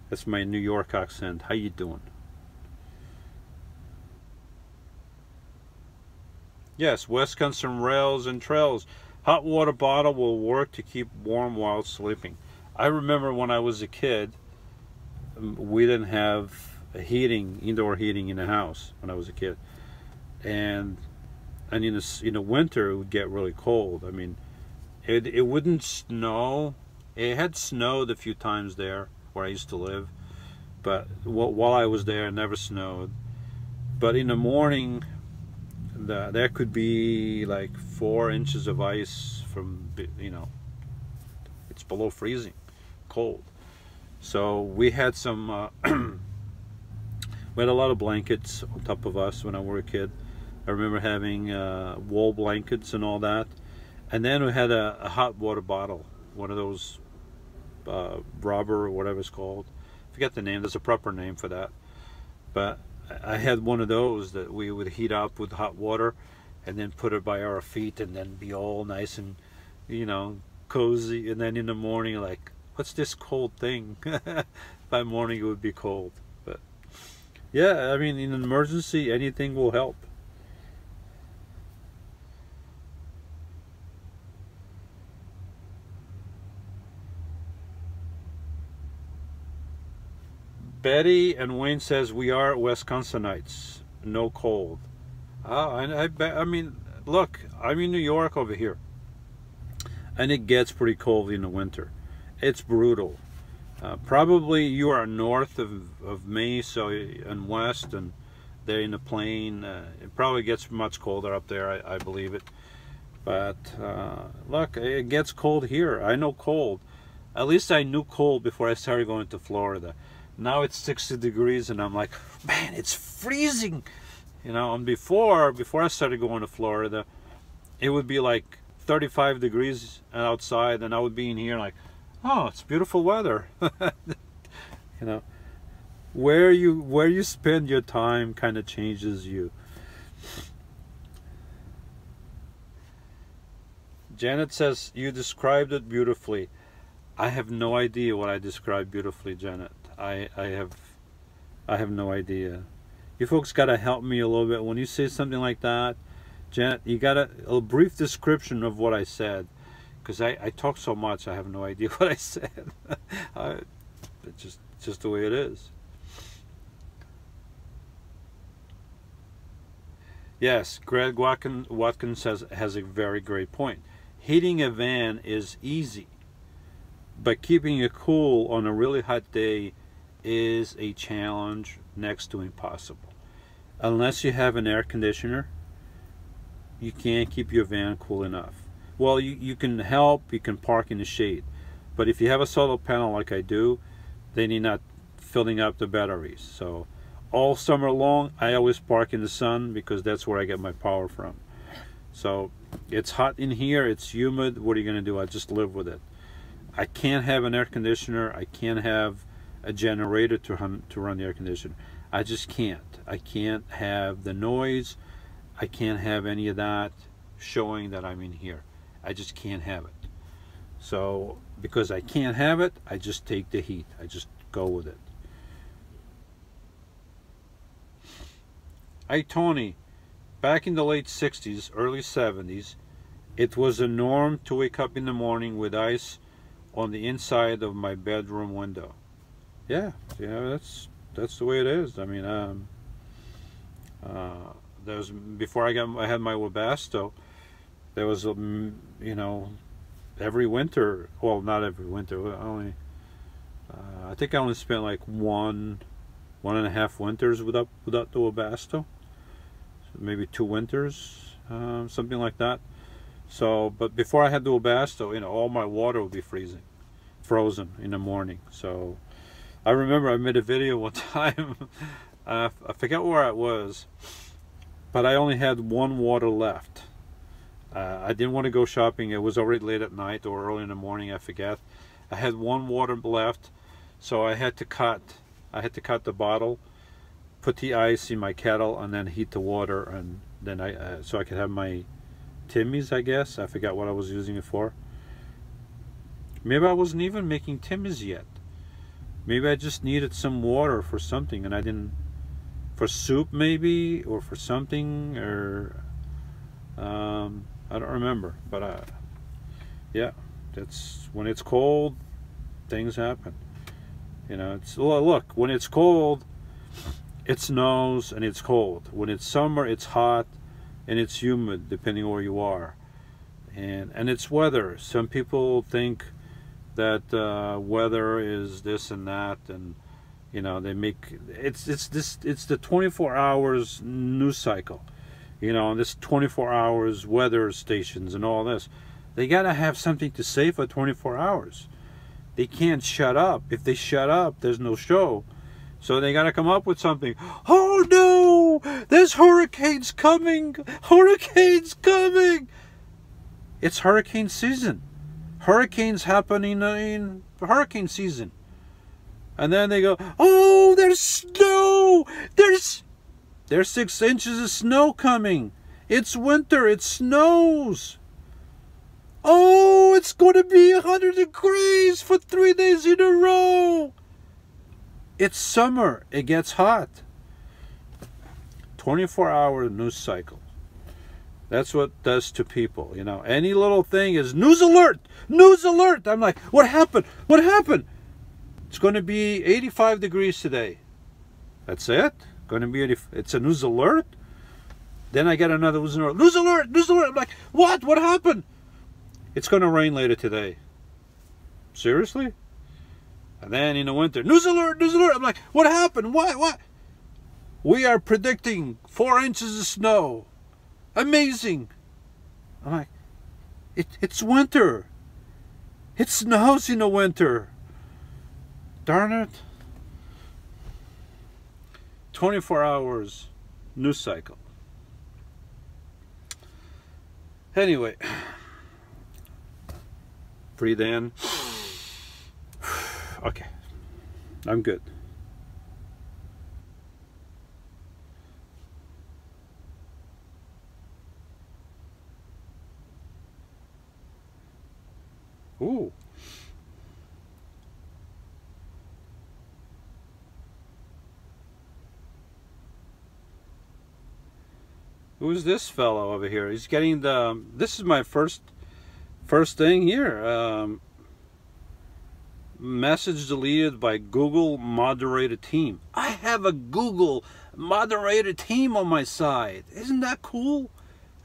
That's my New York accent. How you doing? Yes, Wisconsin rails and trails. Hot water bottle will work to keep warm while sleeping. I remember when I was a kid, we didn't have indoor heating in the house when I was a kid, and in the winter it would get really cold. I mean, it wouldn't snow. It had snowed a few times there where I used to live, but while I was there, it never snowed. But in the morning, there could be like 4 inches of ice from, you know, it's below freezing cold. So we had some we had a lot of blankets on top of us when I was a kid. I remember having wool blankets and all that, and then we had a hot water bottle, one of those rubber or whatever it's called. I forget the name. There's a proper name for that, but I had one of those that we would heat up with hot water and then put it by our feet and then be all nice and, you know, cozy. And then in the morning, like, what's this cold thing? By morning it would be cold. But yeah, I mean, in an emergency, anything will help. Betty and Wayne says we are Wisconsinites. No cold. I mean, look, I'm in New York over here, and it gets pretty cold in the winter. It's brutal. Probably you are north of me, so and west, and they're in the plain. It probably gets much colder up there. I believe it. But look, it gets cold here. I know cold. At least I knew cold before I started going to Florida. Now it's 60 degrees and I'm like, man, it's freezing. You know, and before I started going to Florida, it would be like 35 degrees outside and I would be in here like, oh, it's beautiful weather. You know, where you spend your time kind of changes you. Janet says, you described it beautifully. I have no idea what I described beautifully, Janet. I have no idea. You folks gotta help me a little bit when you say something like that, Janet. You gotta a brief description of what I said, because I talk so much I have no idea what I said. It's just the way it is. Yes, Greg Watkins has a very great point. Heating a van is easy, but keeping it cool on a really hot day is a challenge next to impossible. Unless you have an air conditioner, you can't keep your van cool enough. Well, you can help, you can park in the shade. But if you have a solar panel like I do, then you're not filling up the batteries. So all summer long, I always park in the sun because that's where I get my power from. So it's hot in here, it's humid. What are you going to do? I just live with it. I can't have an air conditioner. I can't have a generator to run the air conditioner. I just can't. I can't have the noise. I can't have any of that showing that I'm in here. I just can't have it. So because I can't have it, I just take the heat. I just go with it. Hey Tony, back in the late 60s, early 70s, it was a norm to wake up in the morning with ice on the inside of my bedroom window. Yeah, that's the way it is. I mean, there was, before I had my Webasto, there was you know, every winter, well, not every winter, only I think I only spent like one and a half winters without the Webasto. So maybe 2 winters, something like that. So, but before I had the Webasto, you know, all my water would be frozen in the morning. So I remember I made a video one time, I forget where I was, but I only had 1 water left. I didn't want to go shopping. It was already late at night or early in the morning, I forget. I had 1 water left, so I had to cut the bottle, put the ice in my kettle, and then heat the water, and then so I could have my Timmy's, I guess. I forgot what I was using it for. Maybe I wasn't even making Timmy's yet. Maybe I just needed some water for something, and I didn't, for soup maybe, or for something, or I don't remember. But yeah, that's when it's cold, things happen. You know, it's, look, when it's cold, it snows and it's cold. When it's summer, it's hot and it's humid, depending on where you are. And it's weather. Some people think that weather is this and that, and you know, they make it's the 24 hours news cycle. You know, this 24 hours weather stations and all this. They gotta have something to say for 24 hours. They can't shut up. If they shut up, there's no show. So they gotta come up with something. Oh no! There's hurricanes coming! Hurricanes coming! It's hurricane season. Hurricanes happen in hurricane season. And then they go, oh, there's snow! There's 6 inches of snow coming. It's winter, it snows. Oh, it's going to be 100 degrees for 3 days in a row. It's summer, it gets hot. 24-hour news cycle. That's what it does to people, you know. Any little thing is news alert, news alert. I'm like, what happened? What happened? It's going to be 85 degrees today. That's it? Going to be it's a news alert? Then I get another news alert. News alert, news alert. I'm like, what? What happened? It's going to rain later today. Seriously? And then in the winter, news alert, news alert. I'm like, what happened? What? We are predicting 4 inches of snow. Amazing. I'm like, it's winter. It snows in the winter. Darn it. 24 hours news cycle. Anyway, breathe in. Okay, I'm good. Ooh. Who's this fellow over here? He's getting the, this is my first thing here. Message deleted by Google moderated team. I have a Google moderated team on my side. Isn't that cool?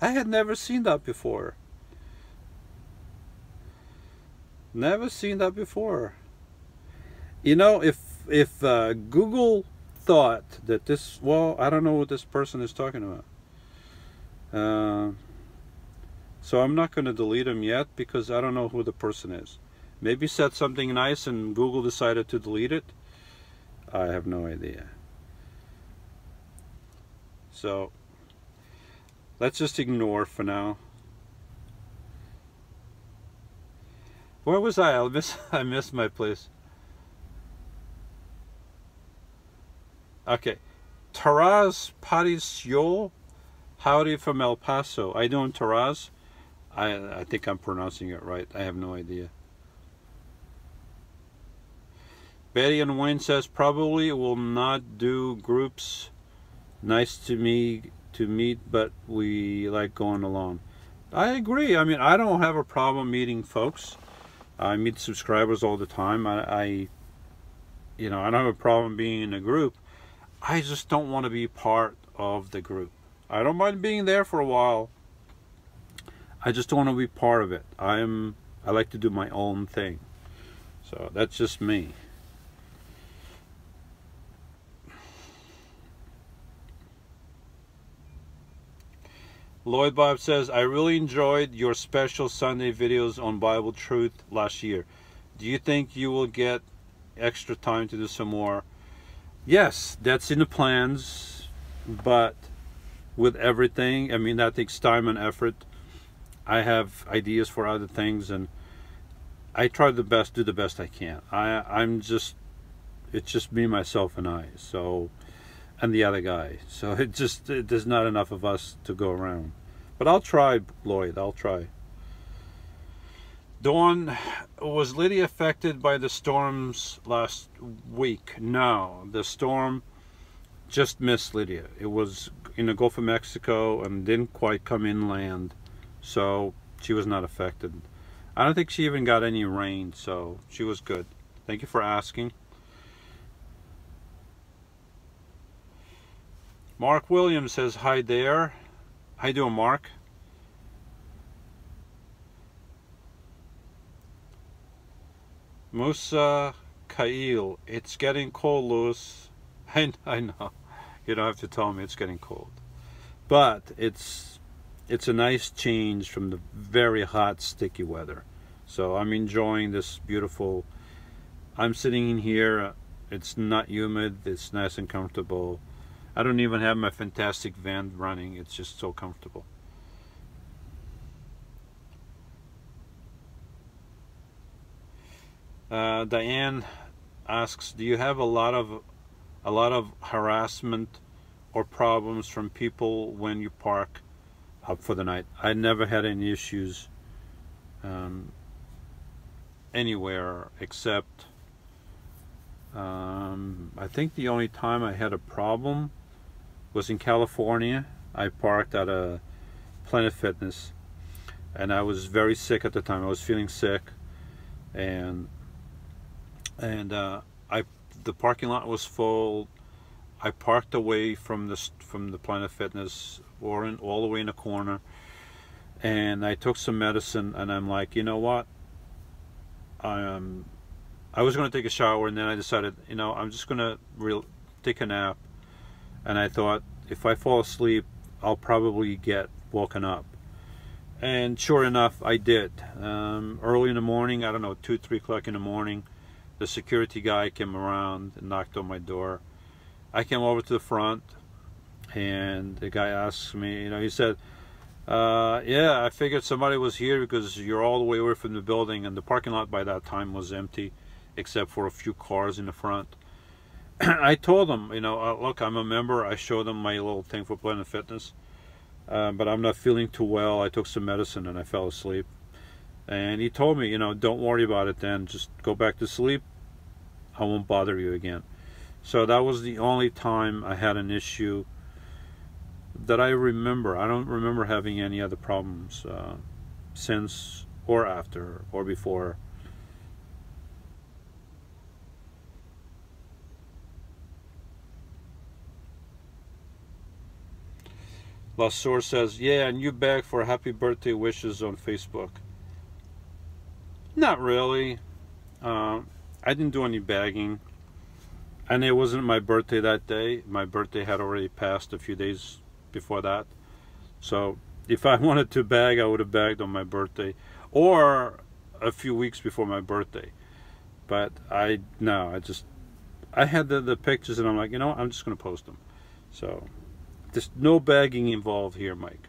I had never seen that before. Never seen that before. You know, if if Google thought that this, well, I don't know what this person is talking about. So I'm not going to delete him yet because I don't know who the person is. Maybe said something nice and Google decided to delete it. I have no idea. So let's just ignore for now. Where was I? I missed my place. Okay. Taraz Parisio. Howdy from El Paso. I doing, Taraz? I think I'm pronouncing it right. I have no idea. Betty and Wayne says probably will not do groups. Nice to meet, but we like going alone. I agree. I mean, I don't have a problem meeting folks. I meet subscribers all the time. I don't have a problem being in a group. I just don't want to be part of the group. I don't mind being there for a while. I just don't want to be part of it. I like to do my own thing. So that's just me. Lloyd Bob says, I really enjoyed your special Sunday videos on Bible truth last year. Do you think you will get extra time to do some more? Yes, that's in the plans, but with everything, I mean, that takes time and effort. I have ideas for other things, and I try do the best I can. It's just me, myself, and I. So, and the other guy. So there's not enough of us to go around. But I'll try, Lloyd. I'll try. Dawn, was Lidia affected by the storms last week? No, the storm just missed Lidia. It was in the Gulf of Mexico and didn't quite come inland. So she was not affected. I don't think she even got any rain, so she was good. Thank you for asking. Mark Williams says, hi there. How you doing, Mark? Musa Kail, it's getting cold, Louis. I know. You don't have to tell me it's getting cold. But it's a nice change from the very hot, sticky weather. So I'm enjoying this beautiful. I'm sitting in here. It's not humid. It's nice and comfortable. I don't even have my fantastic van running. It's just so comfortable. Diane asks, do you have a lot of harassment or problems from people when you park up for the night? I never had any issues anywhere except I think the only time I had a problem was in California. I parked at a Planet Fitness and I was very sick at the time. I was feeling sick, and the parking lot was full. I parked away from the Planet Fitness, or all the way in the corner, and I took some medicine, and I'm like, you know what, I was going to take a shower, and then I decided, I'm just going to take a nap. And I thought, if I fall asleep, I'll probably get woken up. And sure enough, I did. Early in the morning, I don't know, 2, 3 o'clock in the morning, the security guy came around and knocked on my door. I came over to the front, and the guy asked me, he said, yeah, I figured somebody was here because you're all the way away from the building, and the parking lot by that time was empty, except for a few cars in the front. I told him, look, I'm a member. I showed him my little thing for Planet Fitness, but I'm not feeling too well. I took some medicine and I fell asleep. And he told me, don't worry about it then. Just go back to sleep. I won't bother you again. So that was the only time I had an issue that I remember. I don't remember having any other problems since or after or before. Lasour says, yeah, and you beg for happy birthday wishes on Facebook. Not really. I didn't do any begging. And it wasn't my birthday that day. My birthday had already passed a few days before that. So if I wanted to bag, I would have bagged on my birthday or a few weeks before my birthday. But I had the pictures, and I'm like, you know what? I'm just going to post them. So there's no bagging involved here, Mike.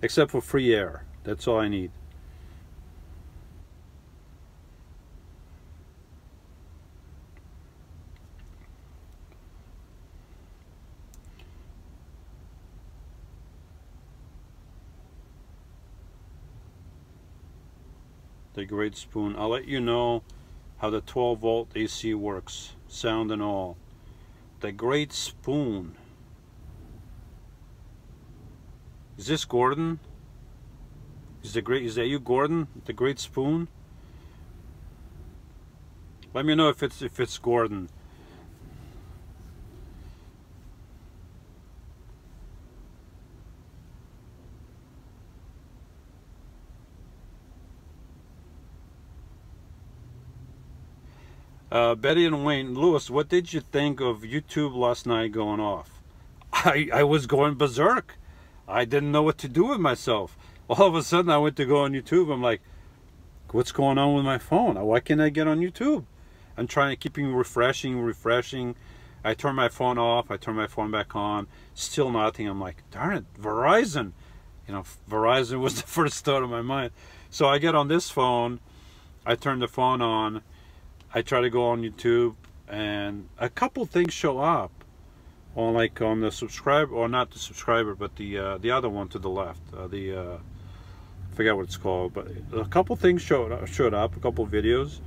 Except for free air. That's all I need. The great spoon. I'll let you know how the 12-volt AC works, sound and all. The great spoon. Is this Gordon? Is that you, Gordon? The great spoon? Let me know if it's Gordon. Betty and Wayne, Lewis, what did you think of YouTube last night going off? I was going berserk. I didn't know what to do with myself. All of a sudden I went to go on YouTube. I'm like, what's going on with my phone? Why can't I get on YouTube? I'm trying to keep refreshing. I turn my phone off. I turn my phone back on. Still nothing. I'm like, darn it, Verizon. You know, Verizon was the first thought of my mind. So I get on this phone. I turn the phone on. I try to go on YouTube, and a couple things show up on, like, on the subscriber, or not the subscriber, but the other one to the left. I forget what it's called, but a couple things showed up, a couple videos,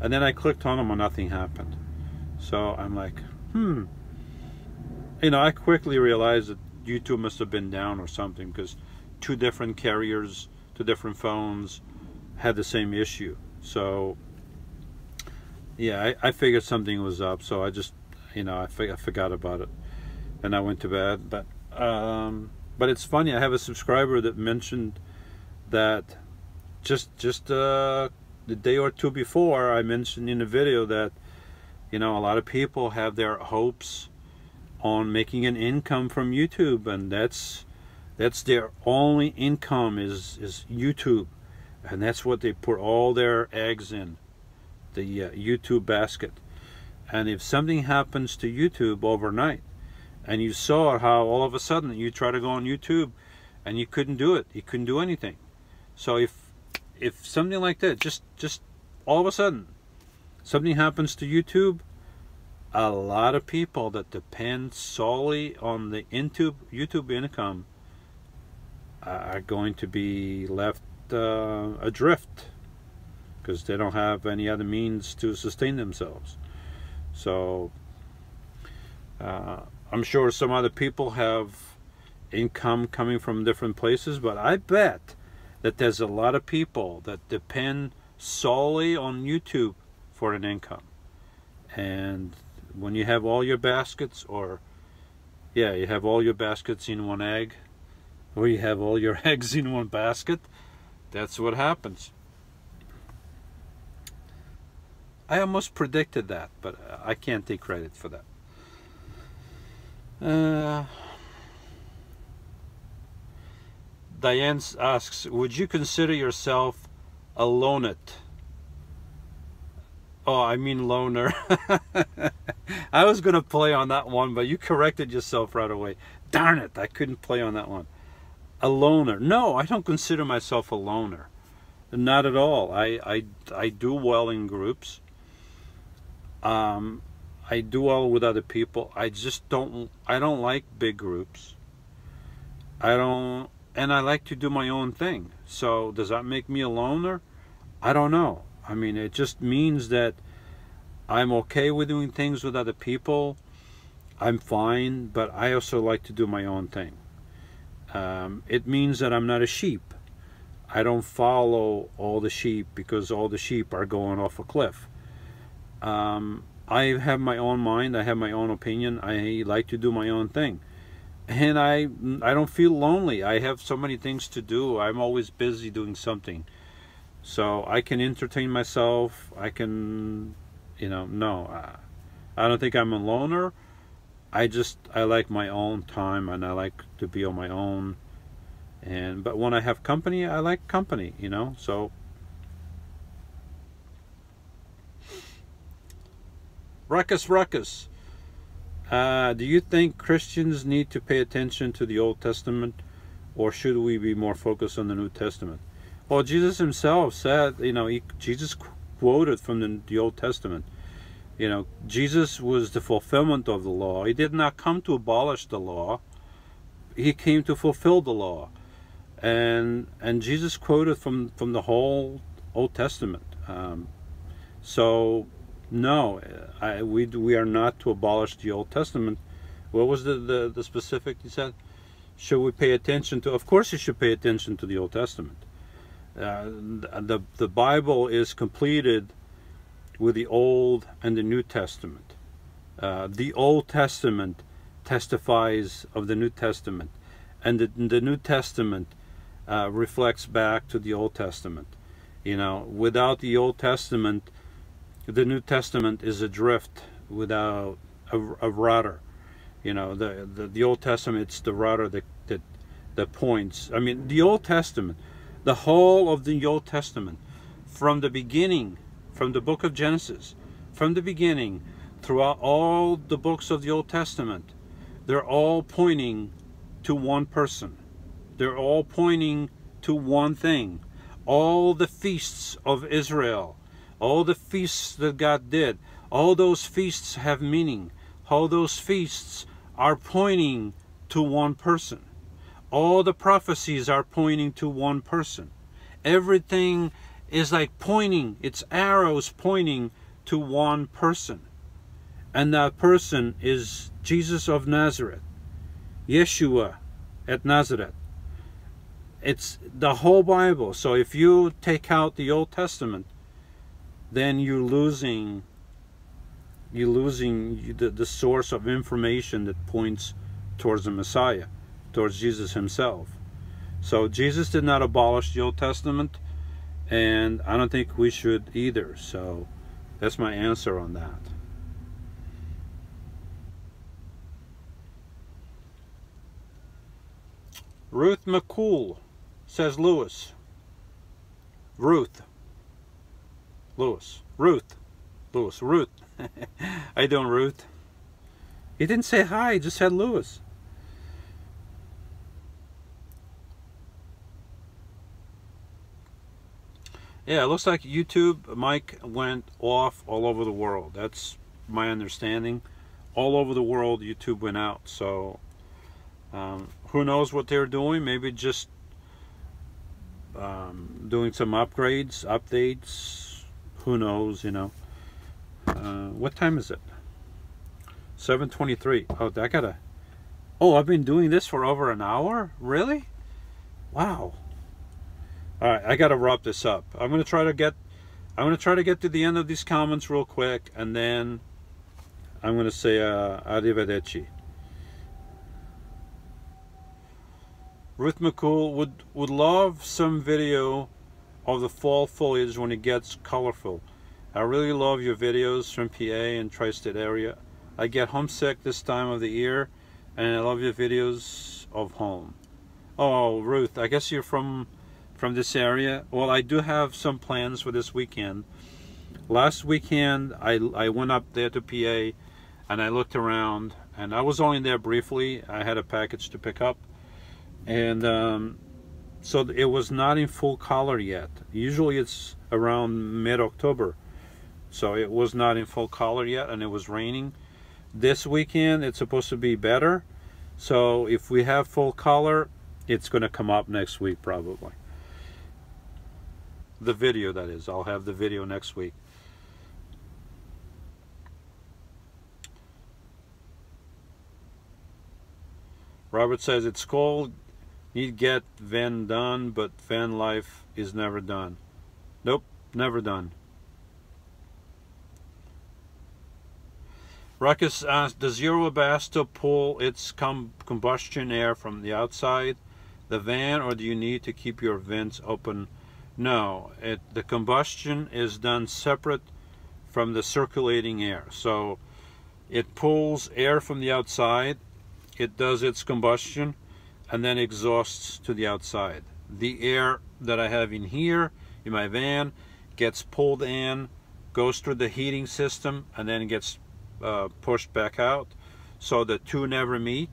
and then I clicked on them and nothing happened. So I'm like, you know, I quickly realized that YouTube must have been down or something, because two different carriers, two different phones had the same issue. So yeah, I figured something was up, so I just, you know, I forgot about it, and I went to bed. But it's funny. I have a subscriber that mentioned that just the day or two before, I mentioned in the video that, you know, a lot of people have their hopes on making an income from YouTube, and that's their only income is YouTube, and that's what they put all their eggs in. The YouTube basket. And if something happens to YouTube overnight, and you saw how all of a sudden you try to go on YouTube and you couldn't do it, you couldn't do anything. So if something like that, just all of a sudden something happens to YouTube, a lot of people that depend solely on the YouTube income are going to be left adrift, because they don't have any other means to sustain themselves. So I'm sure some other people have income coming from different places, but I bet that there's a lot of people that depend solely on YouTube for an income. And when you have all your baskets, or yeah, you have all your baskets in one egg, or you have all your eggs in one basket, that's what happens. I almost predicted that, but I can't take credit for that. Diane asks, would you consider yourself a lonet? Oh, I mean loner. I was going to play on that one, but you corrected yourself right away. Darn it, I couldn't play on that one. A loner. No, I don't consider myself a loner. Not at all. I do well in groups. I do well with other people. I don't like big groups. And I like to do my own thing. So does that make me a loner? I don't know. I mean, it just means that I'm okay with doing things with other people. I'm fine, but I also like to do my own thing. It means that I'm not a sheep. I don't follow all the sheep because all the sheep are going off a cliff. I have my own mind. I have my own opinion. I like to do my own thing, and I don't feel lonely. I have so many things to do. I'm always busy doing something, so I can entertain myself. I can, you know, no, I don't think I'm a loner. I like my own time, and I like to be on my own. But when I have company, I like company, you know. So Ruckus. Do you think Christians need to pay attention to the Old Testament, or should we be more focused on the New Testament? Well, Jesus himself said, you know, Jesus quoted from the Old Testament. You know, Jesus was the fulfillment of the law. He did not come to abolish the law. He came to fulfill the law. And Jesus quoted from the whole Old Testament. So no, we are not to abolish the Old Testament. What was the specific you said? Should we pay attention to? Of course you should pay attention to the Old Testament. The Bible is completed with the Old and the New Testament. The Old Testament testifies of the New Testament, and the New Testament reflects back to the Old Testament. You know, without the Old Testament, the New Testament is adrift without a rudder. You know, the Old Testament, it's the rudder that points. I mean, the Old Testament, the whole of the Old Testament, from the beginning, from the book of Genesis, from the beginning, throughout all the books of the Old Testament, they're all pointing to one person. They're all pointing to one thing. All the feasts of Israel, all the feasts that God did, all those feasts have meaning. All those feasts are pointing to one person. All the prophecies are pointing to one person. Everything is like pointing, it's arrows pointing to one person. And that person is Jesus of Nazareth, Yeshua at Nazareth. It's the whole Bible. So if you take out the Old Testament, then you're losing the source of information that points towards the Messiah, towards Jesus himself. So Jesus did not abolish the Old Testament, and I don't think we should either. So that's my answer on that. Ruth McCool says Lewis. Ruth. Lewis. Ruth. Lewis. Ruth. How you doing, Ruth? He didn't say hi, he just said Lewis. Yeah, it looks like YouTube mic went off all over the world. That's my understanding. All over the world, YouTube went out. So, who knows what they're doing? Maybe just doing some upgrades, updates. Who knows, you know. What time is it? 7:23. Oh, I gotta... Oh, I've been doing this for over an hour? Really? Wow. All right, I gotta wrap this up. I'm gonna try to get to the end of these comments real quick, and then I'm gonna say arrivederci. Ruth McCool would love some video of the fall foliage when it gets colorful. I really love your videos from PA and tri-state area. I get homesick this time of the year, and I love your videos of home. Oh, Ruth, I guess you're from this area. Well, I do have some plans for this weekend. Last weekend, I went up there to PA, and I looked around, and I was only there briefly. I had a package to pick up, and so it was not in full color yet. Usually it's around mid-October, so it was not in full color yet, and it was raining. This weekend it's supposed to be better, so if we have full color, it's going to come up next week probably. The video, that is. I'll have the video next week. Robert says it's cold, need get van done, but van life is never done. Nope, never done. Ruckus asks, does your Webasto pull its combustion air from the outside the van, or do you need to keep your vents open? No, the combustion is done separate from the circulating air. So It pulls air from the outside, it does its combustion, and then exhausts to the outside. The air that I have in here, in my van, gets pulled in, goes through the heating system, and then gets pushed back out. So the two never meet,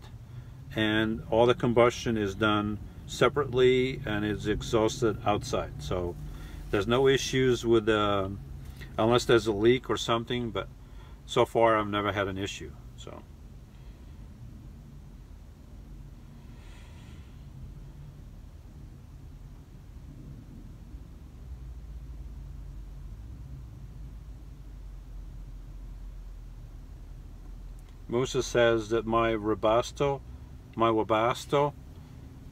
and all the combustion is done separately and is exhausted outside. So there's no issues with unless there's a leak or something, but so far I've never had an issue. So Musa says that my Webasto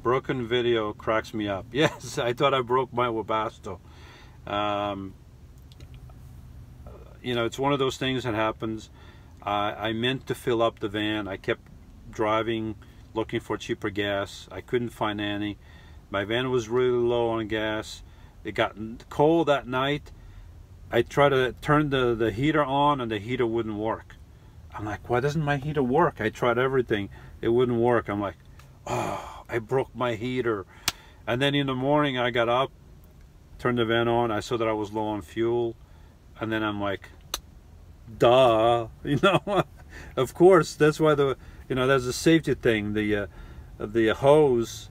broken video cracks me up. Yes, I thought I broke my Webasto. You know, it's one of those things that happens. I meant to fill up the van. I kept driving, looking for cheaper gas. I couldn't find any. My van was really low on gas. It got cold that night. I tried to turn the heater on, and the heater wouldn't work. I'm like, why doesn't my heater work? I tried everything. It wouldn't work. I'm like, oh, I broke my heater. And then in the morning I got up, turned the van on. I saw that I was low on fuel. And then I'm like, duh, you know, of course. That's why there's a safety thing. The hose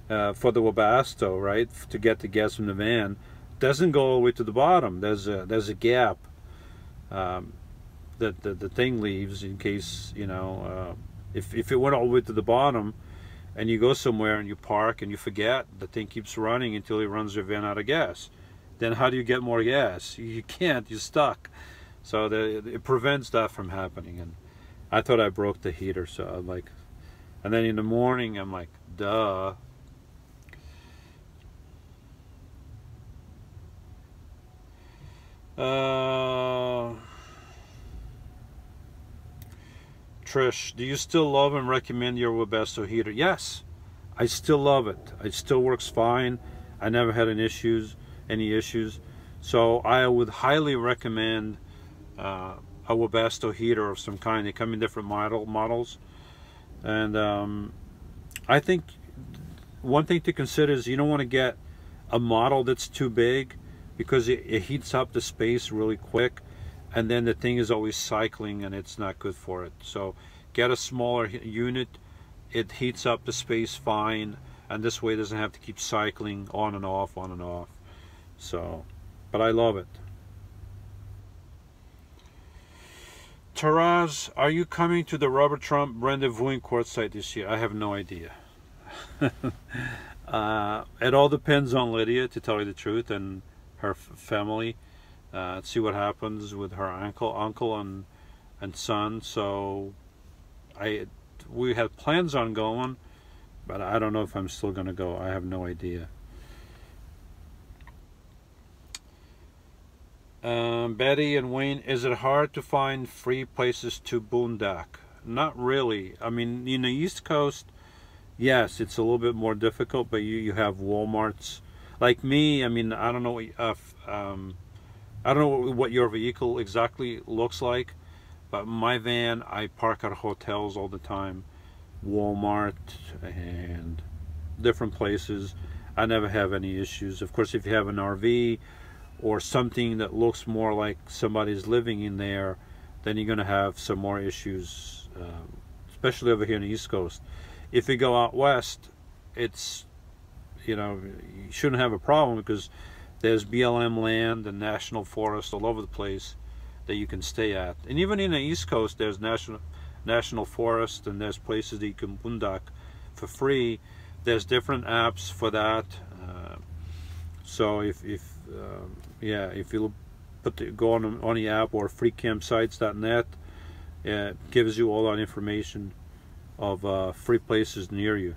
for the Webasto, right, to get the gas from the van, doesn't go all the way to the bottom. There's a gap that the thing leaves in case, you know, if it went all the way to the bottom and you go somewhere and you park and you forget, the thing keeps running until it runs your van out of gas. Then how do you get more gas? You can't, you're stuck. So it prevents that from happening. And I thought I broke the heater, so I'm like, and then in the morning I'm like, duh. Trish, do you still love and recommend your Webasto heater? Yes, I still love it. It still works fine. I never had any issues. So I would highly recommend a Webasto heater of some kind. They come in different models. And I think one thing to consider is you don't want to get a model that's too big, because it heats up the space really quick, and then the thing is always cycling and it's not good for it. So get a smaller unit. It heats up the space fine, and this way it doesn't have to keep cycling on and off, on and off. So, but I love it. Taraz, are you coming to the Robert Trump rendezvousing courtside this year? I have no idea. It all depends on Lidia, to tell you the truth, and her family. See what happens with her uncle and son. So we had plans on going, but I don't know if I'm still going to go. I have no idea. Betty and Wayne, is it hard to find free places to boondock? Not really. I mean, in the East Coast, yes, it's a little bit more difficult, but you have Walmarts. Like me, I mean, I don't know what your vehicle exactly looks like, but my van, I park at hotels all the time, Walmart and different places. I never have any issues. Of course, if you have an RV or something that looks more like somebody's living in there, then you're going to have some more issues, especially over here in the East Coast. If you go out west, it's, you know, you shouldn't have a problem, because there's BLM land and national forest all over the place that you can stay at. And even in the East Coast, there's national forest, and there's places that you can boondock for free. There's different apps for that. So if you go on the app, or freecampsites.net, it gives you all that information of free places near you.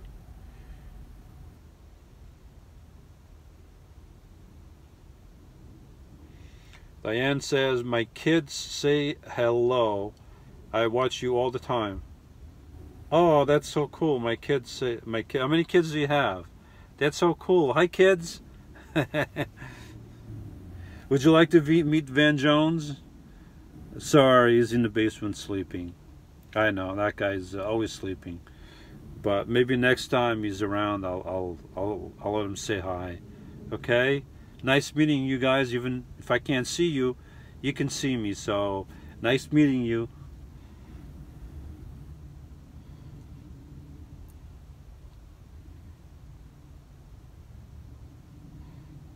Diane says, my kids say hello. I watch you all the time. Oh, that's so cool. My kids say, how many kids do you have? That's so cool. Hi, kids. Would you like to meet Van Jones? Sorry, he's in the basement sleeping. I know that guy's always sleeping. But maybe next time he's around, I'll let him say hi. Okay? Nice meeting you guys. Even if I can't see you, you can see me. So nice meeting you.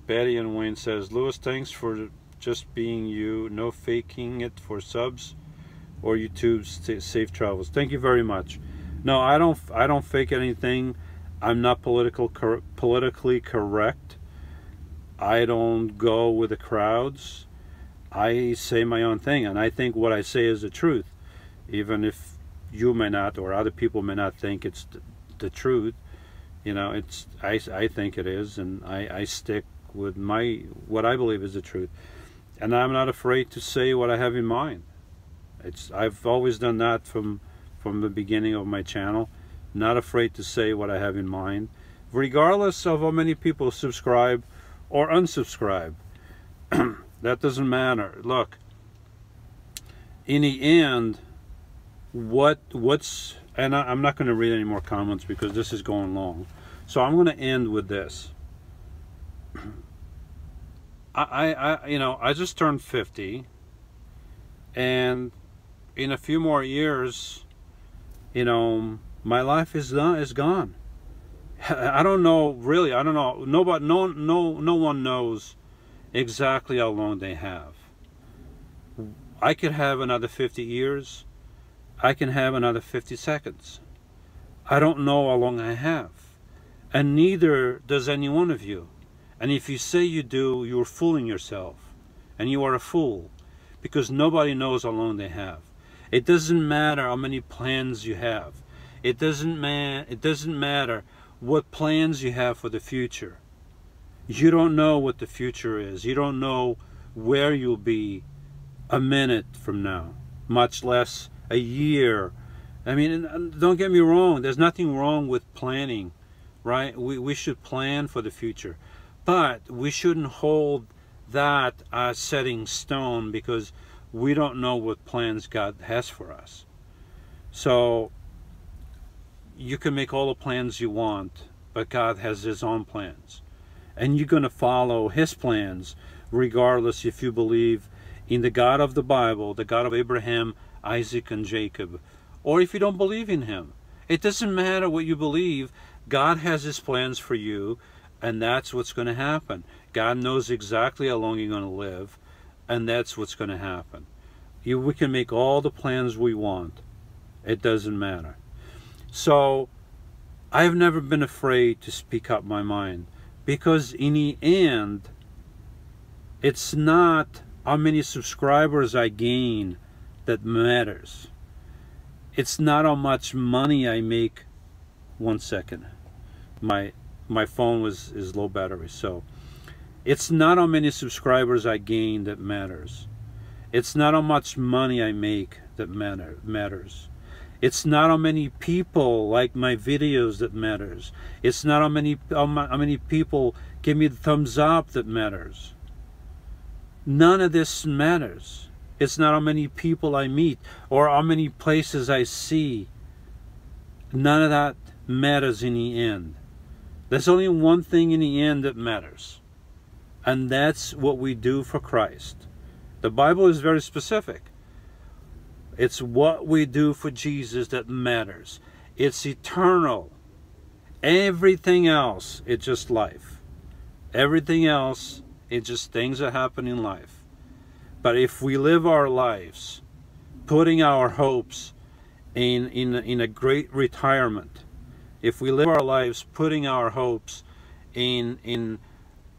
Betty and Wayne says, Lewis, thanks for just being you. No faking it for subs or YouTube's safe travels. Thank you very much. No, I don't fake anything. I'm not politically correct. I don't go with the crowds. I say my own thing, and I think what I say is the truth, even if you may not, or other people may not think it's the truth. You know, I think it is, and I stick with what I believe is the truth, and I'm not afraid to say what I have in mind. I've always done that from the beginning of my channel. Not afraid to say what I have in mind, regardless of how many people subscribe or unsubscribe. That doesn't matter. Look, in the end, what's and I'm not going to read any more comments because this is going long, so I'm going to end with this. I just turned 50, and in a few more years, you know, my life is gone. I don't know, really. I don't know. No one knows exactly how long they have. I could have another 50 years. I can have another 50 seconds. I don't know how long I have, and neither does any one of you. And if you say you do, you're fooling yourself, and you are a fool, because nobody knows how long they have. It doesn't matter how many plans you have. It doesn't matter what plans you have for the future. You don't know what the future is. You don't know where you'll be a minute from now, much less a year. I mean, don't get me wrong. There's nothing wrong with planning, right? We should plan for the future. But we shouldn't hold that as setting stone, because we don't know what plans God has for us. So you can make all the plans you want, but God has his own plans. And you're going to follow his plans, regardless if you believe in the God of the Bible, the God of Abraham, Isaac, and Jacob, or if you don't believe in him. It doesn't matter what you believe. God has his plans for you, and that's what's going to happen. God knows exactly how long you're going to live, and that's what's going to happen. We can make all the plans we want. It doesn't matter. So I've never been afraid to speak up my mind, because in the end, it's not how many subscribers I gain that matters. It's not how much money I make. 1 second. My phone is low battery, so it's not how many subscribers I gain that matters. It's not how much money I make that matters. It's not how many people like my videos that matters. It's not how many people give me the thumbs up that matters. None of this matters. It's not how many people I meet or how many places I see. None of that matters in the end. There's only one thing in the end that matters, and that's what we do for Christ. The Bible is very specific. It's what we do for Jesus that matters. It's eternal. Everything else, it's just life. Everything else, it's just things that happen in life. But if we live our lives putting our hopes in a great retirement, if we live our lives putting our hopes in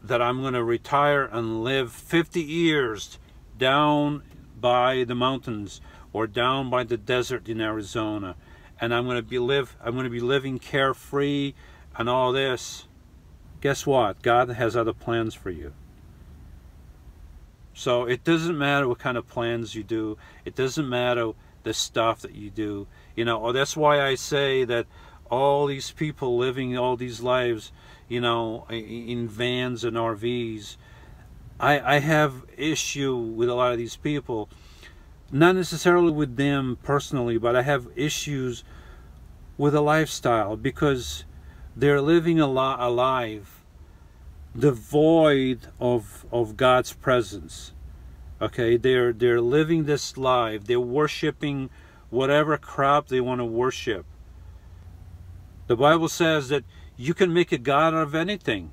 that I'm going to retire and live 50 years down by the mountains or down by the desert in Arizona, and I'm going to be living carefree and all this, guess what? God has other plans for you. So it doesn't matter what kind of plans you do. It doesn't matter the stuff that you do. You know, that's why I say that all these people living all these lives, you know, in vans and RVs, I have issue with a lot of these people not necessarily with them personally, but I have issues with a lifestyle because they're living a life devoid of God's presence. Okay, they're living this life. They're worshiping whatever crap they want to worship. The Bible says that you can make a god out of anything.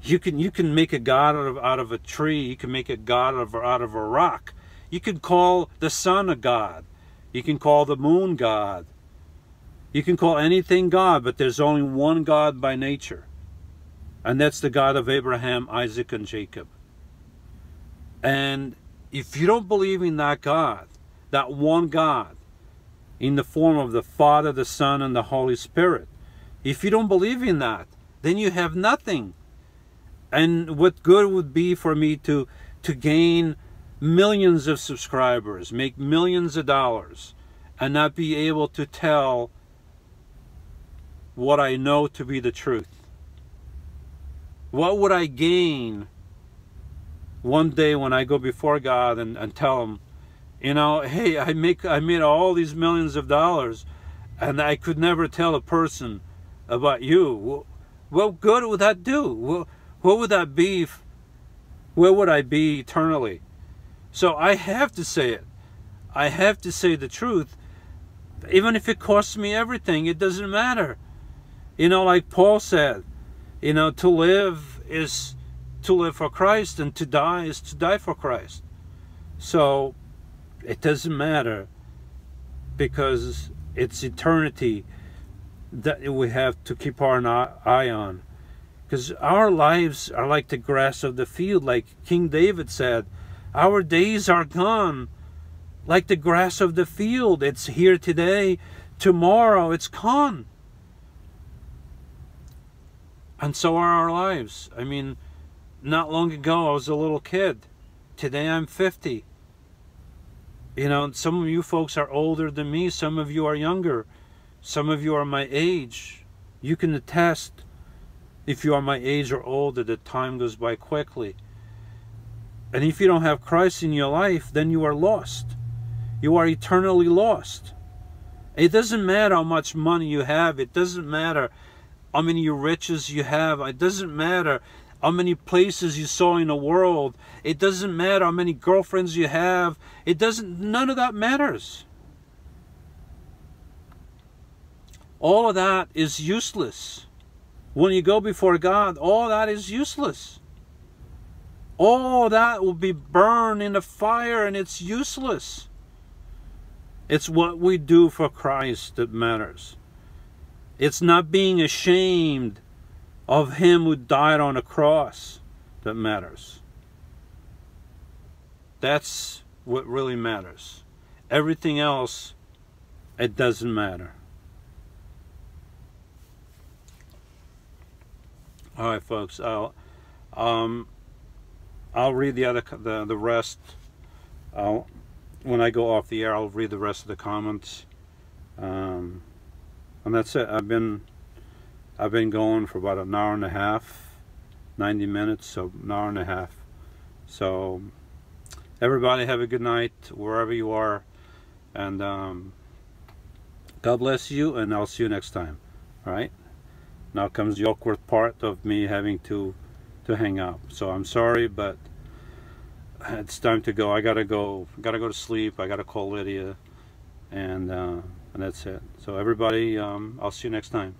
You can make a god out of a tree. You can make a god out of a rock. You can call the sun a god. You can call the moon God. You can call anything God, but there's only one God by nature. And that's the God of Abraham, Isaac, and Jacob. And if you don't believe in that God, that one God, in the form of the Father, the Son, and the Holy Spirit, if you don't believe in that, then you have nothing. And what good would be for me to gain millions of subscribers, make millions of dollars, and not be able to tell what I know to be the truth? What would I gain one day when I go before God and tell him, you know, hey, I made all these millions of dollars and I could never tell a person about you? What good would that do? What would that be? Where would I be eternally? So I have to say it. I have to say the truth. Even if it costs me everything, it doesn't matter. You know, like Paul said, you know, to live is to live for Christ, and to die is to die for Christ. So it doesn't matter, because it's eternity that we have to keep our eye on. Because our lives are like the grass of the field, like King David said. Our days are gone like the grass of the field. It's here today, tomorrow it's gone. And so are our lives. I mean, not long ago I was a little kid. Today I'm 50. You know, some of you folks are older than me. Some of you are younger. Some of you are my age. You can attest, if you are my age or older, that time goes by quickly. And if you don't have Christ in your life, then you are lost. You are eternally lost. It doesn't matter how much money you have. It doesn't matter how many riches you have. It doesn't matter how many places you saw in the world. It doesn't matter how many girlfriends you have. None of that matters. All of that is useless. When you go before God, all that is useless. All that will be burned in the fire, and it's useless. It's what we do for Christ that matters. It's not being ashamed of him who died on a cross that matters. That's what really matters. Everything else, it doesn't matter. All right, folks. I'll read the rest. When I go off the air, I'll read the rest of the comments. And that's it. I've been going for about an hour and a half, 90 minutes, so an hour and a half. So everybody have a good night wherever you are, and God bless you, and I'll see you next time. All right. Now comes the awkward part of me having to hang up. So I'm sorry, but it's time to go. I gotta go to sleep. I gotta call Lydia, and that's it. So everybody, I'll see you next time.